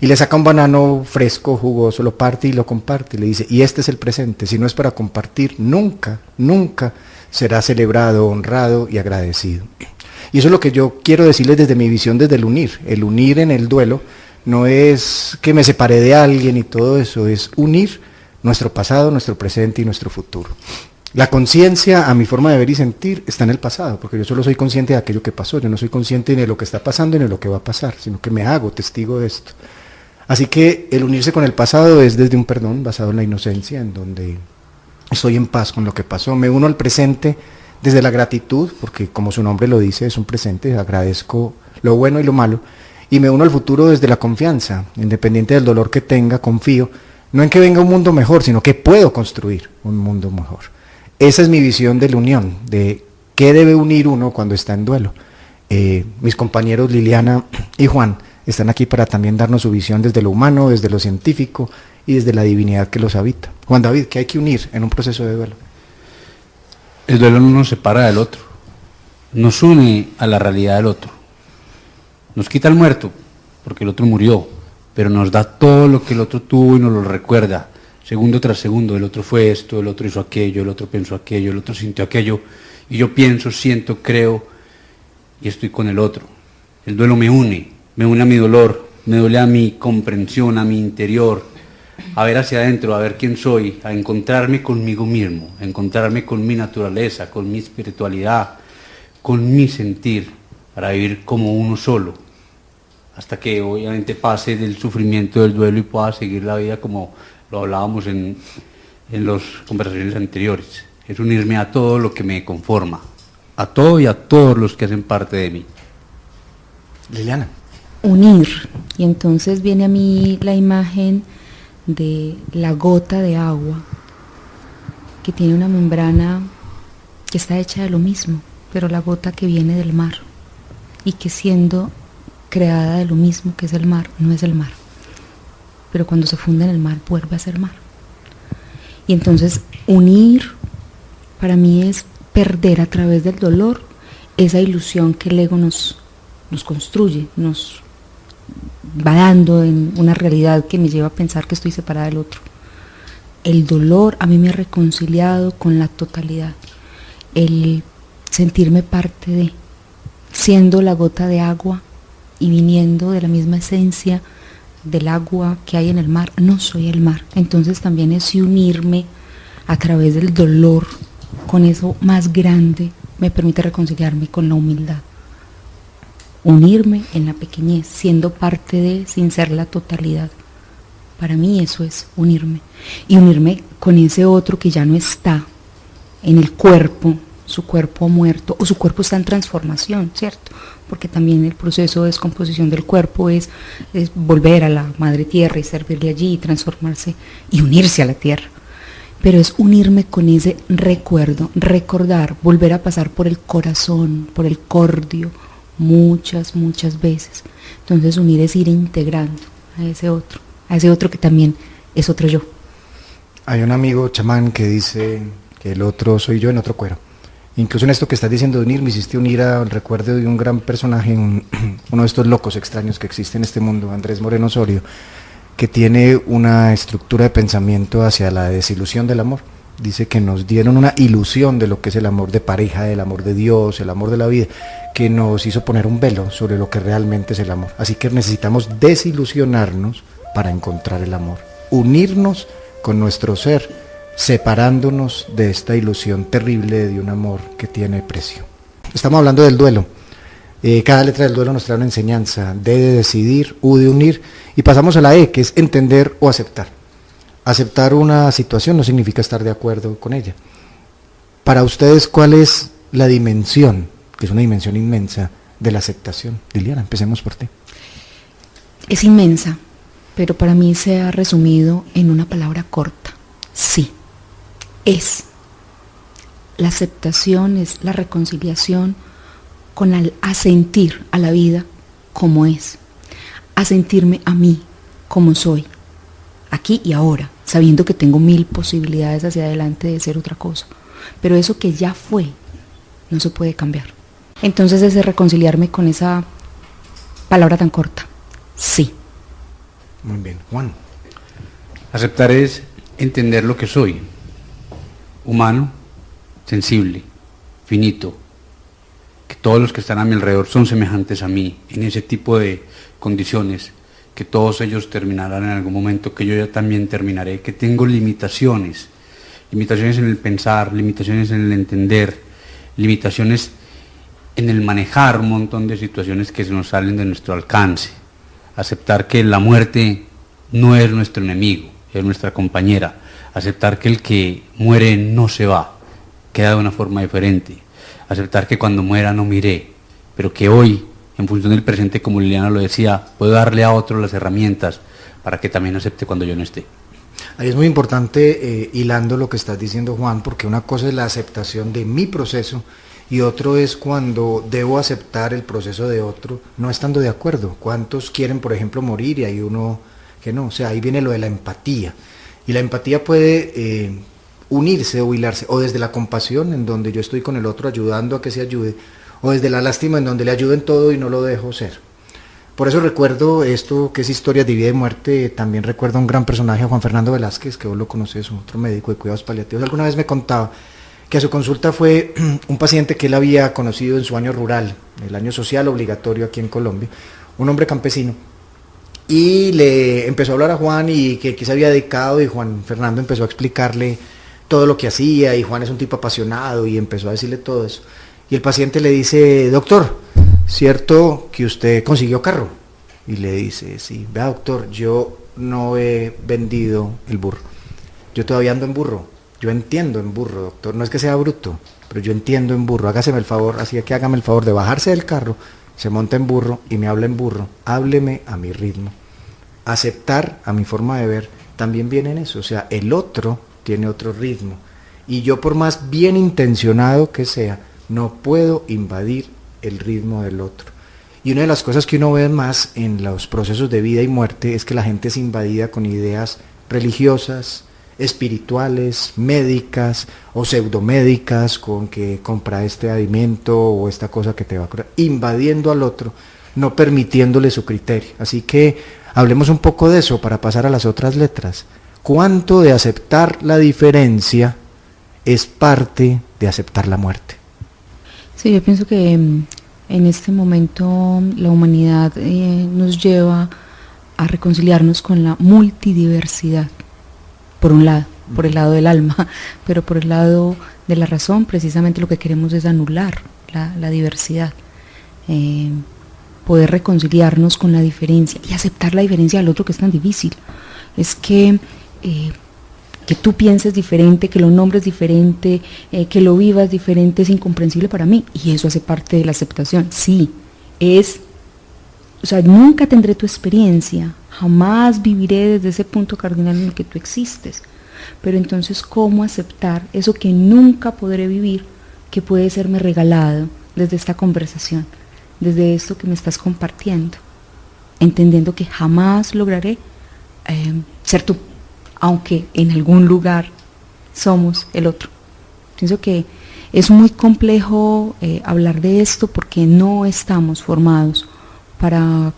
Y le saca un banano fresco, jugoso, lo parte y lo comparte, y le dice, y este es el presente, si no es para compartir, nunca, nunca será celebrado, honrado y agradecido. Y eso es lo que yo quiero decirles desde mi visión, desde el unir en el duelo, no es que me separé de alguien y todo eso, es unir nuestro pasado, nuestro presente y nuestro futuro. La conciencia, a mi forma de ver y sentir, está en el pasado, porque yo solo soy consciente de aquello que pasó, yo no soy consciente ni de lo que está pasando ni de lo que va a pasar, sino que me hago testigo de esto. Así que el unirse con el pasado es desde un perdón basado en la inocencia, en donde estoy en paz con lo que pasó. Me uno al presente desde la gratitud, porque como su nombre lo dice, es un presente, agradezco lo bueno y lo malo, y me uno al futuro desde la confianza, independiente del dolor que tenga, confío, no en que venga un mundo mejor, sino que puedo construir un mundo mejor. Esa es mi visión de la unión, de qué debe unir uno cuando está en duelo. Mis compañeros Liliana y Juan están aquí para también darnos su visión desde lo humano, desde lo científico y desde la divinidad que los habita. Juan David, ¿qué hay que unir en un proceso de duelo? El duelo no nos separa del otro, nos une a la realidad del otro. Nos quita el muerto, porque el otro murió, pero nos da todo lo que el otro tuvo y nos lo recuerda, segundo tras segundo. El otro fue esto, el otro hizo aquello, el otro pensó aquello, el otro sintió aquello, y yo pienso, siento, creo, y estoy con el otro. El duelo me une a mi dolor, me duele a mi comprensión, a mi interior, a ver hacia adentro, a ver quién soy, a encontrarme conmigo mismo, a encontrarme con mi naturaleza, con mi espiritualidad, con mi sentir, para vivir como uno solo, hasta que obviamente pase del sufrimiento del duelo y pueda seguir la vida como lo hablábamos en las conversaciones anteriores. Es unirme a todo lo que me conforma, a todo y a todos los que hacen parte de mí. Liliana. Unir, y entonces viene a mí la imagen de la gota de agua que tiene una membrana que está hecha de lo mismo, pero la gota que viene del mar y que siendo creada de lo mismo que es el mar, no es el mar, pero cuando se funde en el mar vuelve a ser mar. Y entonces unir para mí es perder a través del dolor esa ilusión que el ego nos construye, nos va dando en una realidad que me lleva a pensar que estoy separada del otro. El dolor a mí me ha reconciliado con la totalidad, el sentirme parte de, siendo la gota de agua y viniendo de la misma esencia del agua que hay en el mar, no soy el mar. Entonces también es unirme a través del dolor con eso más grande, me permite reconciliarme con la humildad. Unirme en la pequeñez, siendo parte de, sin ser la totalidad. Para mí eso es unirme. Y unirme con ese otro que ya no está en el cuerpo, su cuerpo ha muerto, o su cuerpo está en transformación, ¿cierto? Porque también el proceso de descomposición del cuerpo es volver a la madre tierra y servirle allí y transformarse y unirse a la tierra. Pero es unirme con ese recuerdo, recordar, volver a pasar por el corazón, por el cordio, muchas veces. Entonces unir es ir integrando a ese otro que también es otro yo. Hay un amigo chamán que dice que el otro soy yo en otro cuero. Incluso en esto que estás diciendo de unir, me hiciste unir al recuerdo de un gran personaje, uno de estos locos extraños que existe en este mundo, Andrés Moreno Osorio, que tiene una estructura de pensamiento hacia la desilusión del amor. Dice que nos dieron una ilusión de lo que es el amor de pareja, el amor de Dios, el amor de la vida, que nos hizo poner un velo sobre lo que realmente es el amor. Así que necesitamos desilusionarnos para encontrar el amor, unirnos con nuestro ser, separándonos de esta ilusión terrible de un amor que tiene precio. Estamos hablando del duelo. Cada letra del duelo nos trae una enseñanza: D de decidir, U de unir, y pasamos a la E, que es entender o aceptar. Aceptar una situación no significa estar de acuerdo con ella. Para ustedes, ¿cuál es la dimensión, que es una dimensión inmensa, de la aceptación? Liliana, empecemos por ti. Es inmensa, pero para mí se ha resumido en una palabra corta: sí. Es. La aceptación es la reconciliación con el asentir a la vida como es, asentirme a mí como soy, aquí y ahora, sabiendo que tengo 1000 posibilidades hacia adelante de ser otra cosa. Pero eso que ya fue, no se puede cambiar. Entonces es de reconciliarme con esa palabra tan corta, sí. Muy bien, Juan. Aceptar es entender lo que soy, humano, sensible, finito, que todos los que están a mi alrededor son semejantes a mí, en ese tipo de condiciones, que todos ellos terminarán en algún momento, que yo ya también terminaré, que tengo limitaciones, limitaciones en el pensar, limitaciones en el entender, limitaciones en el manejar un montón de situaciones que se nos salen de nuestro alcance. Aceptar que la muerte no es nuestro enemigo, es nuestra compañera. Aceptar que el que muere no se va, queda de una forma diferente. Aceptar que cuando muera no miré, pero que hoy, en función del presente, como Liliana lo decía, puedo darle a otro las herramientas para que también acepte cuando yo no esté. Ahí es muy importante, hilando lo que estás diciendo, Juan, porque una cosa es la aceptación de mi proceso y otro es cuando debo aceptar el proceso de otro, no estando de acuerdo. ¿Cuántos quieren, por ejemplo, morir y hay uno que no? O sea, ahí viene lo de la empatía. Y la empatía puede unirse o hilarse, o desde la compasión, en donde yo estoy con el otro ayudando a que se ayude, o desde la lástima, en donde le ayudo en todo y no lo dejo ser. Por eso recuerdo esto que es Historias de Vida y Muerte. También recuerdo a un gran personaje, a Juan Fernando Velázquez, que vos lo conoces, otro médico de cuidados paliativos. Alguna vez me contaba que a su consulta fue un paciente que él había conocido en su año rural, el año social obligatorio aquí en Colombia, un hombre campesino, y le empezó a hablar a Juan y que se había dedicado, y Juan Fernando empezó a explicarle todo lo que hacía, y Juan es un tipo apasionado y empezó a decirle todo eso. Y el paciente le dice: doctor, ¿cierto que usted consiguió carro? Y le dice: sí. Vea, doctor, yo no he vendido el burro, yo todavía ando en burro, yo entiendo en burro, doctor, no es que sea bruto, pero yo entiendo en burro, hágame el favor, así que hágame el favor de bajarse del carro, se monta en burro y me habla en burro, hábleme a mi ritmo. Aceptar a mi forma de ver también viene en eso, o sea, el otro tiene otro ritmo, y yo, por más bien intencionado que sea, no puedo invadir el ritmo del otro. Y una de las cosas que uno ve más en los procesos de vida y muerte es que la gente es invadida con ideas religiosas, espirituales, médicas o pseudomédicas, con que compra este alimento o esta cosa que te va a curar, invadiendo al otro, no permitiéndole su criterio. Así que hablemos un poco de eso para pasar a las otras letras. ¿Cuánto de aceptar la diferencia es parte de aceptar la muerte? Sí, yo pienso que en este momento la humanidad nos lleva a reconciliarnos con la multidiversidad, por un lado, por el lado del alma, pero por el lado de la razón, precisamente lo que queremos es anular la diversidad, poder reconciliarnos con la diferencia y aceptar la diferencia del otro, que es tan difícil. Es que tú pienses diferente, que lo nombres diferente, que lo vivas diferente, es incomprensible para mí, y eso hace parte de la aceptación. Sí, o sea, nunca tendré tu experiencia, jamás viviré desde ese punto cardinal en el que tú existes, pero entonces, ¿cómo aceptar eso que nunca podré vivir, que puede serme regalado desde esta conversación, desde esto que me estás compartiendo, entendiendo que jamás lograré ser tú, aunque en algún lugar somos el otro? Pienso que es muy complejo hablar de esto porque no estamos formados para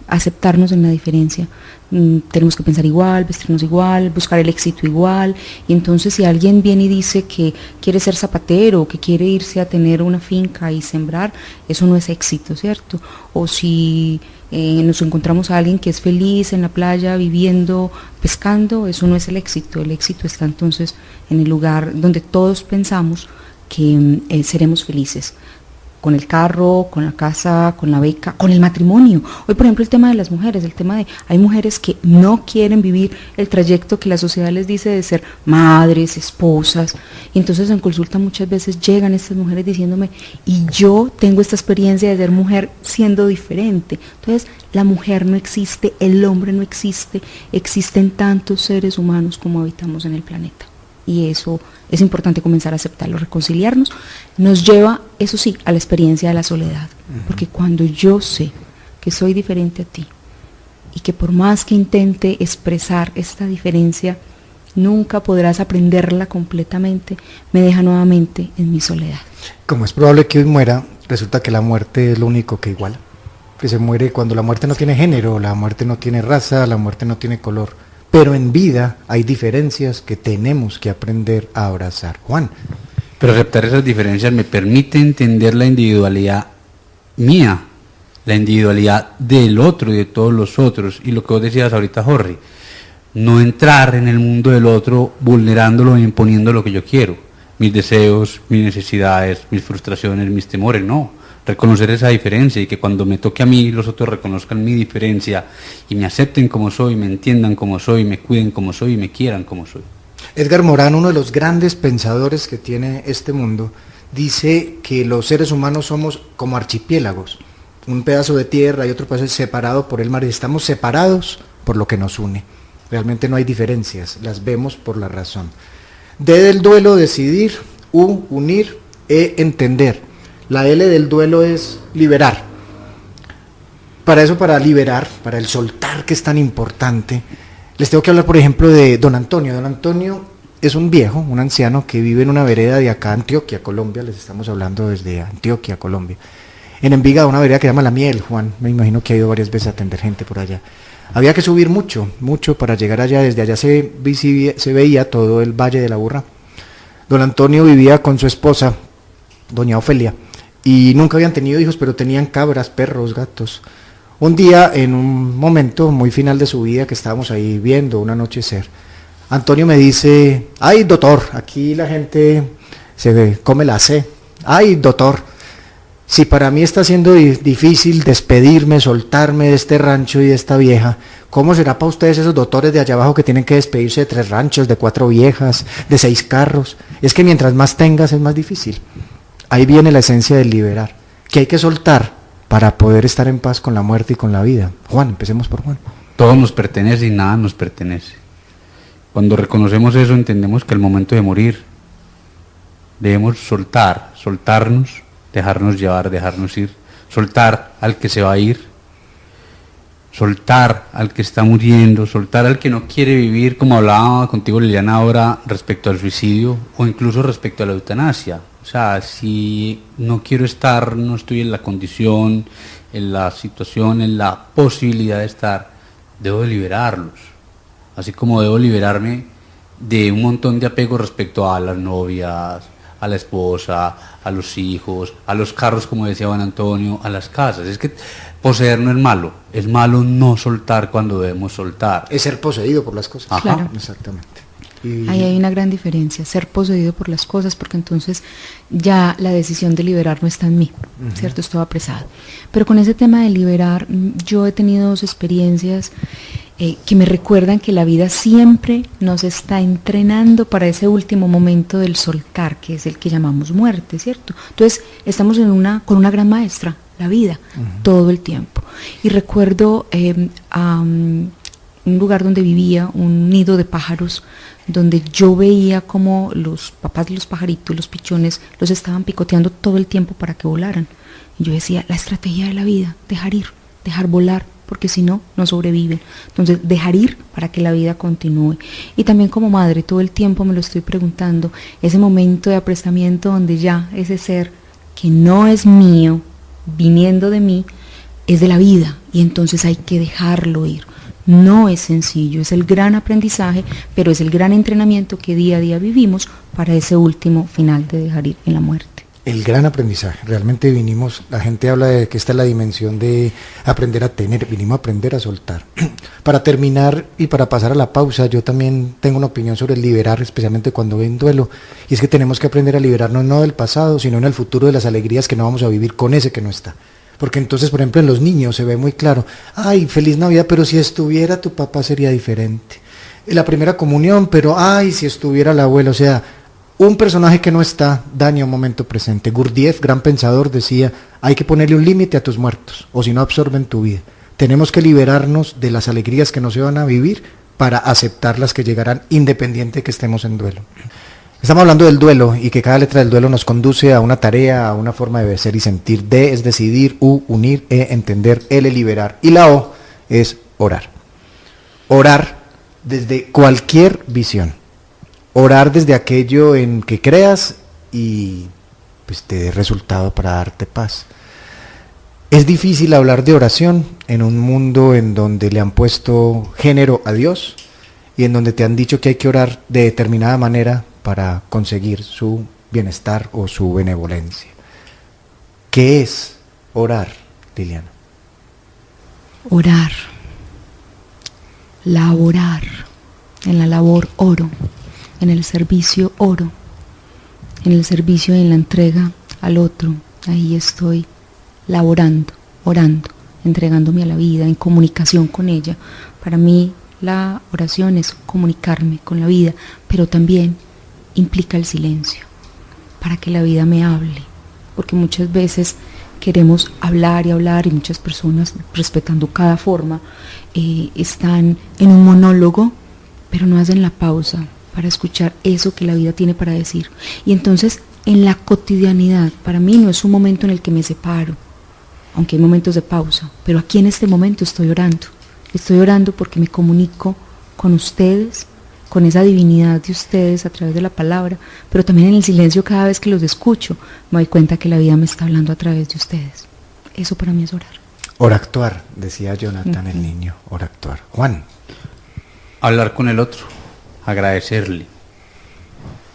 aceptarnos en la diferencia. Tenemos que pensar igual, vestirnos igual, buscar el éxito igual, y entonces si alguien viene y dice que quiere ser zapatero, que quiere irse a tener una finca y sembrar, eso no es éxito, ¿cierto? O si nos encontramos a alguien que es feliz en la playa, viviendo, pescando, eso no es el éxito está entonces en el lugar donde todos pensamos que seremos felices, con el carro, con la casa, con la beca, con el matrimonio. Hoy, por ejemplo, el tema de las mujeres, hay mujeres que no quieren vivir el trayecto que la sociedad les dice de ser madres, esposas, y entonces en consulta muchas veces llegan estas mujeres diciéndome: y yo tengo esta experiencia de ser mujer siendo diferente. Entonces, la mujer no existe, el hombre no existe, existen tantos seres humanos como habitamos en el planeta. Y eso es importante comenzar a aceptarlo, reconciliarnos. Nos lleva, eso sí, a la experiencia de la soledad, porque cuando yo sé que soy diferente a ti, y que por más que intente expresar esta diferencia, nunca podrás aprenderla completamente, me deja nuevamente en mi soledad. Como es probable que hoy muera, resulta que la muerte es lo único que iguala, que se muere cuando la muerte no tiene género, la muerte no tiene raza, la muerte no tiene color, pero en vida hay diferencias que tenemos que aprender a abrazar. Juan. Pero aceptar esas diferencias me permite entender la individualidad mía, la individualidad del otro y de todos los otros, y lo que vos decías ahorita, Jorge, no entrar en el mundo del otro vulnerándolo e imponiendo lo que yo quiero, mis deseos, mis necesidades, mis frustraciones, mis temores, no, reconocer esa diferencia y que cuando me toque a mí los otros reconozcan mi diferencia y me acepten como soy, me entiendan como soy, me cuiden como soy y me quieran como soy. Edgar Morin, uno de los grandes pensadores que tiene este mundo, dice que los seres humanos somos como archipiélagos, un pedazo de tierra y otro pedazo separado por el mar, y estamos separados por lo que nos une. Realmente no hay diferencias, las vemos por la razón. D del duelo, decidir, U, unir, E, entender. La L del duelo es liberar. Para eso, para liberar, para el soltar que es tan importante, les tengo que hablar, por ejemplo, de don Antonio. Don Antonio es un viejo, un anciano que vive en una vereda de acá, Antioquia, Colombia. Les estamos hablando desde Antioquia, Colombia. En Envigado, una vereda que se llama La Miel, Juan. Me imagino que ha ido varias veces a atender gente por allá. Había que subir mucho para llegar allá. Desde allá se veía todo el Valle de la Burra. Don Antonio vivía con su esposa, doña Ofelia, y nunca habían tenido hijos, pero tenían cabras, perros, gatos. Un día, en un momento muy final de su vida, que estábamos ahí viendo un anochecer, Antonio me dice: ay, doctor, aquí la gente se come la C. Ay, doctor, si para mí está siendo difícil despedirme, soltarme de este rancho y de esta vieja, ¿cómo será para ustedes esos doctores de allá abajo que tienen que despedirse de 3 ranchos, de 4 viejas, de 6 carros? Es que mientras más tengas es más difícil. Ahí viene la esencia del liberar, que hay que soltar para poder estar en paz con la muerte y con la vida. Juan, empecemos por Juan. Todo nos pertenece y nada nos pertenece. Cuando reconocemos eso, entendemos que al momento de morir debemos soltarnos, dejarnos llevar, dejarnos ir, soltar al que se va a ir, soltar al que está muriendo, soltar al que no quiere vivir, como hablaba contigo Liliana ahora respecto al suicidio o incluso respecto a la eutanasia. O sea, si no quiero estar, no estoy en la condición, en la situación, en la posibilidad de estar, debo de liberarlos. Así como debo liberarme de un montón de apego respecto a las novias, a la esposa, a los hijos, a los carros, como decía Juan Antonio, a las casas. Es que poseer no es malo no soltar cuando debemos soltar. Es ser poseído por las cosas. Ajá. Claro. Exactamente. Ahí hay una gran diferencia, ser poseído por las cosas, porque entonces ya la decisión de liberar no está en mí, ¿cierto? Estoy apresado. Pero con ese tema de liberar, yo he tenido 2 experiencias que me recuerdan que la vida siempre nos está entrenando para ese último momento del soltar, que es el que llamamos muerte, ¿cierto? Entonces estamos con una gran maestra, la vida, todo el tiempo. Y recuerdo un lugar donde vivía, un nido de pájaros, donde yo veía como los papás de los pajaritos, los pichones, los estaban picoteando todo el tiempo para que volaran. Y yo decía, la estrategia de la vida, dejar ir, dejar volar, porque si no, no sobreviven. Entonces, dejar ir para que la vida continúe. Y también como madre, todo el tiempo me lo estoy preguntando, ese momento de apresamiento donde ya ese ser que no es mío, viniendo de mí, es de la vida, y entonces hay que dejarlo ir. No es sencillo, es el gran aprendizaje, pero es el gran entrenamiento que día a día vivimos para ese último final de dejar ir en la muerte. El gran aprendizaje, realmente vinimos, la gente habla de que esta es la dimensión de aprender a tener, vinimos a aprender a soltar. Para terminar y para pasar a la pausa, yo también tengo una opinión sobre el liberar, especialmente cuando hay un duelo, y es que tenemos que aprender a liberarnos no del pasado, sino en el futuro, de las alegrías que no vamos a vivir con ese que no está. Porque entonces, por ejemplo, en los niños se ve muy claro, ay, feliz Navidad, pero si estuviera tu papá sería diferente. La primera comunión, pero ay, si estuviera el abuelo, o sea, un personaje que no está daña un momento presente. Gurdjieff, gran pensador, decía, hay que ponerle un límite a tus muertos, o si no absorben tu vida. Tenemos que liberarnos de las alegrías que no se van a vivir para aceptar las que llegarán, independiente que estemos en duelo. Estamos hablando del duelo y que cada letra del duelo nos conduce a una tarea, a una forma de ser y sentir. D es decidir, U, unir, E, entender, L, liberar. Y la O es orar. Orar desde cualquier visión. Orar desde aquello en que creas y pues te dé resultado para darte paz. Es difícil hablar de oración en un mundo en donde le han puesto género a Dios y en donde te han dicho que hay que orar de determinada manera para conseguir su bienestar o su benevolencia. ¿Qué es orar, Liliana? Orar, laborar, en la labor oro, en el servicio oro, en el servicio y en la entrega al otro, ahí estoy laborando, orando, entregándome a la vida, en comunicación con ella. Para mí la oración es comunicarme con la vida, pero también implica el silencio, para que la vida me hable, porque muchas veces queremos hablar y hablar y muchas personas, respetando cada forma, están en un monólogo, pero no hacen la pausa para escuchar eso que la vida tiene para decir. Y entonces en la cotidianidad, para mí no es un momento en el que me separo, aunque hay momentos de pausa, pero aquí en este momento estoy orando porque me comunico con ustedes, con esa divinidad de ustedes a través de la palabra, pero también en el silencio cada vez que los escucho, me doy cuenta que la vida me está hablando a través de ustedes. Eso para mí es orar. Oractuar, decía Jonathan el niño, oractuar. Juan. Hablar con el otro, agradecerle,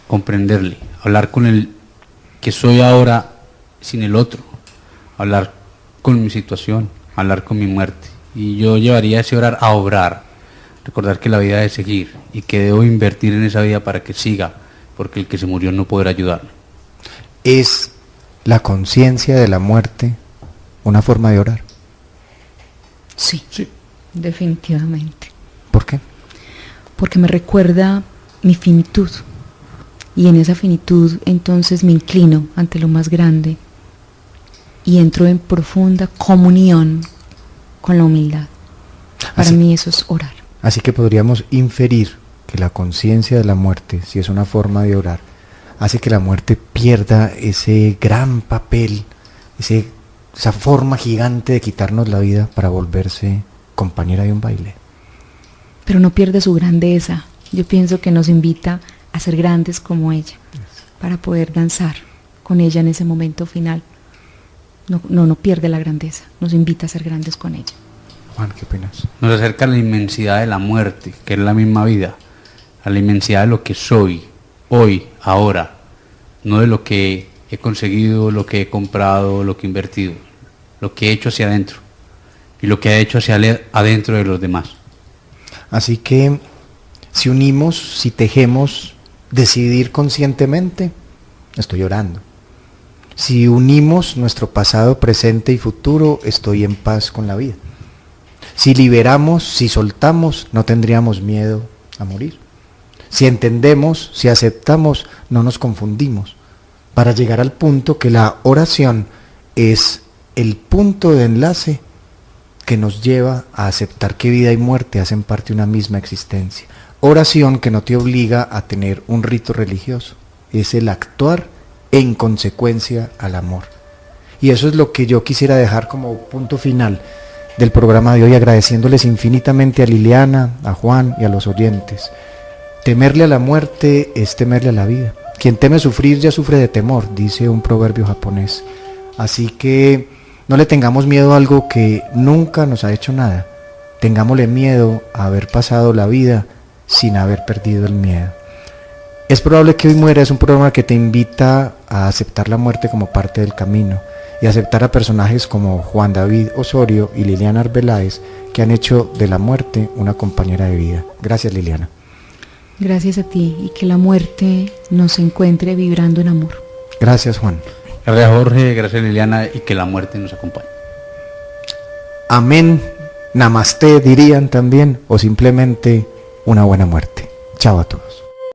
comprenderle, hablar con el que soy ahora sin el otro, hablar con mi situación, hablar con mi muerte. Y yo llevaría ese orar a obrar, recordar que la vida debe seguir y que debo invertir en esa vida para que siga, porque el que se murió no podrá ayudarme. ¿Es la conciencia de la muerte una forma de orar? Sí, definitivamente. ¿Por qué? Porque me recuerda mi finitud, y en esa finitud entonces me inclino ante lo más grande y entro en profunda comunión con la humildad. Para mí eso es orar. Así que podríamos inferir que la conciencia de la muerte, si es una forma de orar, hace que la muerte pierda ese gran papel, esa forma gigante de quitarnos la vida para volverse compañera de un baile. Pero no pierde su grandeza. Yo pienso que nos invita a ser grandes como ella, para poder danzar con ella en ese momento final. No pierde la grandeza, nos invita a ser grandes con ella. Juan, ¿qué opinas? Nos acerca a la inmensidad de la muerte, que es la misma vida, a la inmensidad de lo que soy, hoy, ahora, no de lo que he conseguido, lo que he comprado, lo que he invertido, lo que he hecho hacia adentro y lo que he hecho hacia adentro de los demás. Así que si unimos, si tejemos, decidir conscientemente, estoy orando. Si unimos nuestro pasado, presente y futuro, estoy en paz con la vida. Si liberamos, si soltamos, no tendríamos miedo a morir. Si entendemos, si aceptamos, no nos confundimos, para llegar al punto que la oración es el punto de enlace que nos lleva a aceptar que vida y muerte hacen parte de una misma existencia. Oración que no te obliga a tener un rito religioso, es el actuar en consecuencia al amor. Y eso es lo que yo quisiera dejar como punto final del programa de hoy, agradeciéndoles infinitamente a Liliana, a Juan y a los oyentes. Temerle a la muerte es temerle a la vida. Quien teme sufrir ya sufre de temor, dice un proverbio japonés. Así que no le tengamos miedo a algo que nunca nos ha hecho nada. Tengámosle miedo a haber pasado la vida sin haber perdido el miedo. Es probable que hoy muera es un programa que te invita a aceptar la muerte como parte del camino y aceptar a personajes como Juan David Osorio y Liliana Arbeláez, que han hecho de la muerte una compañera de vida. Gracias, Liliana. Gracias a ti, y que la muerte nos encuentre vibrando en amor. Gracias, Juan. Gracias, Jorge, gracias, Liliana, y que la muerte nos acompañe. Amén, namaste dirían también, o simplemente una buena muerte. Chao a todos.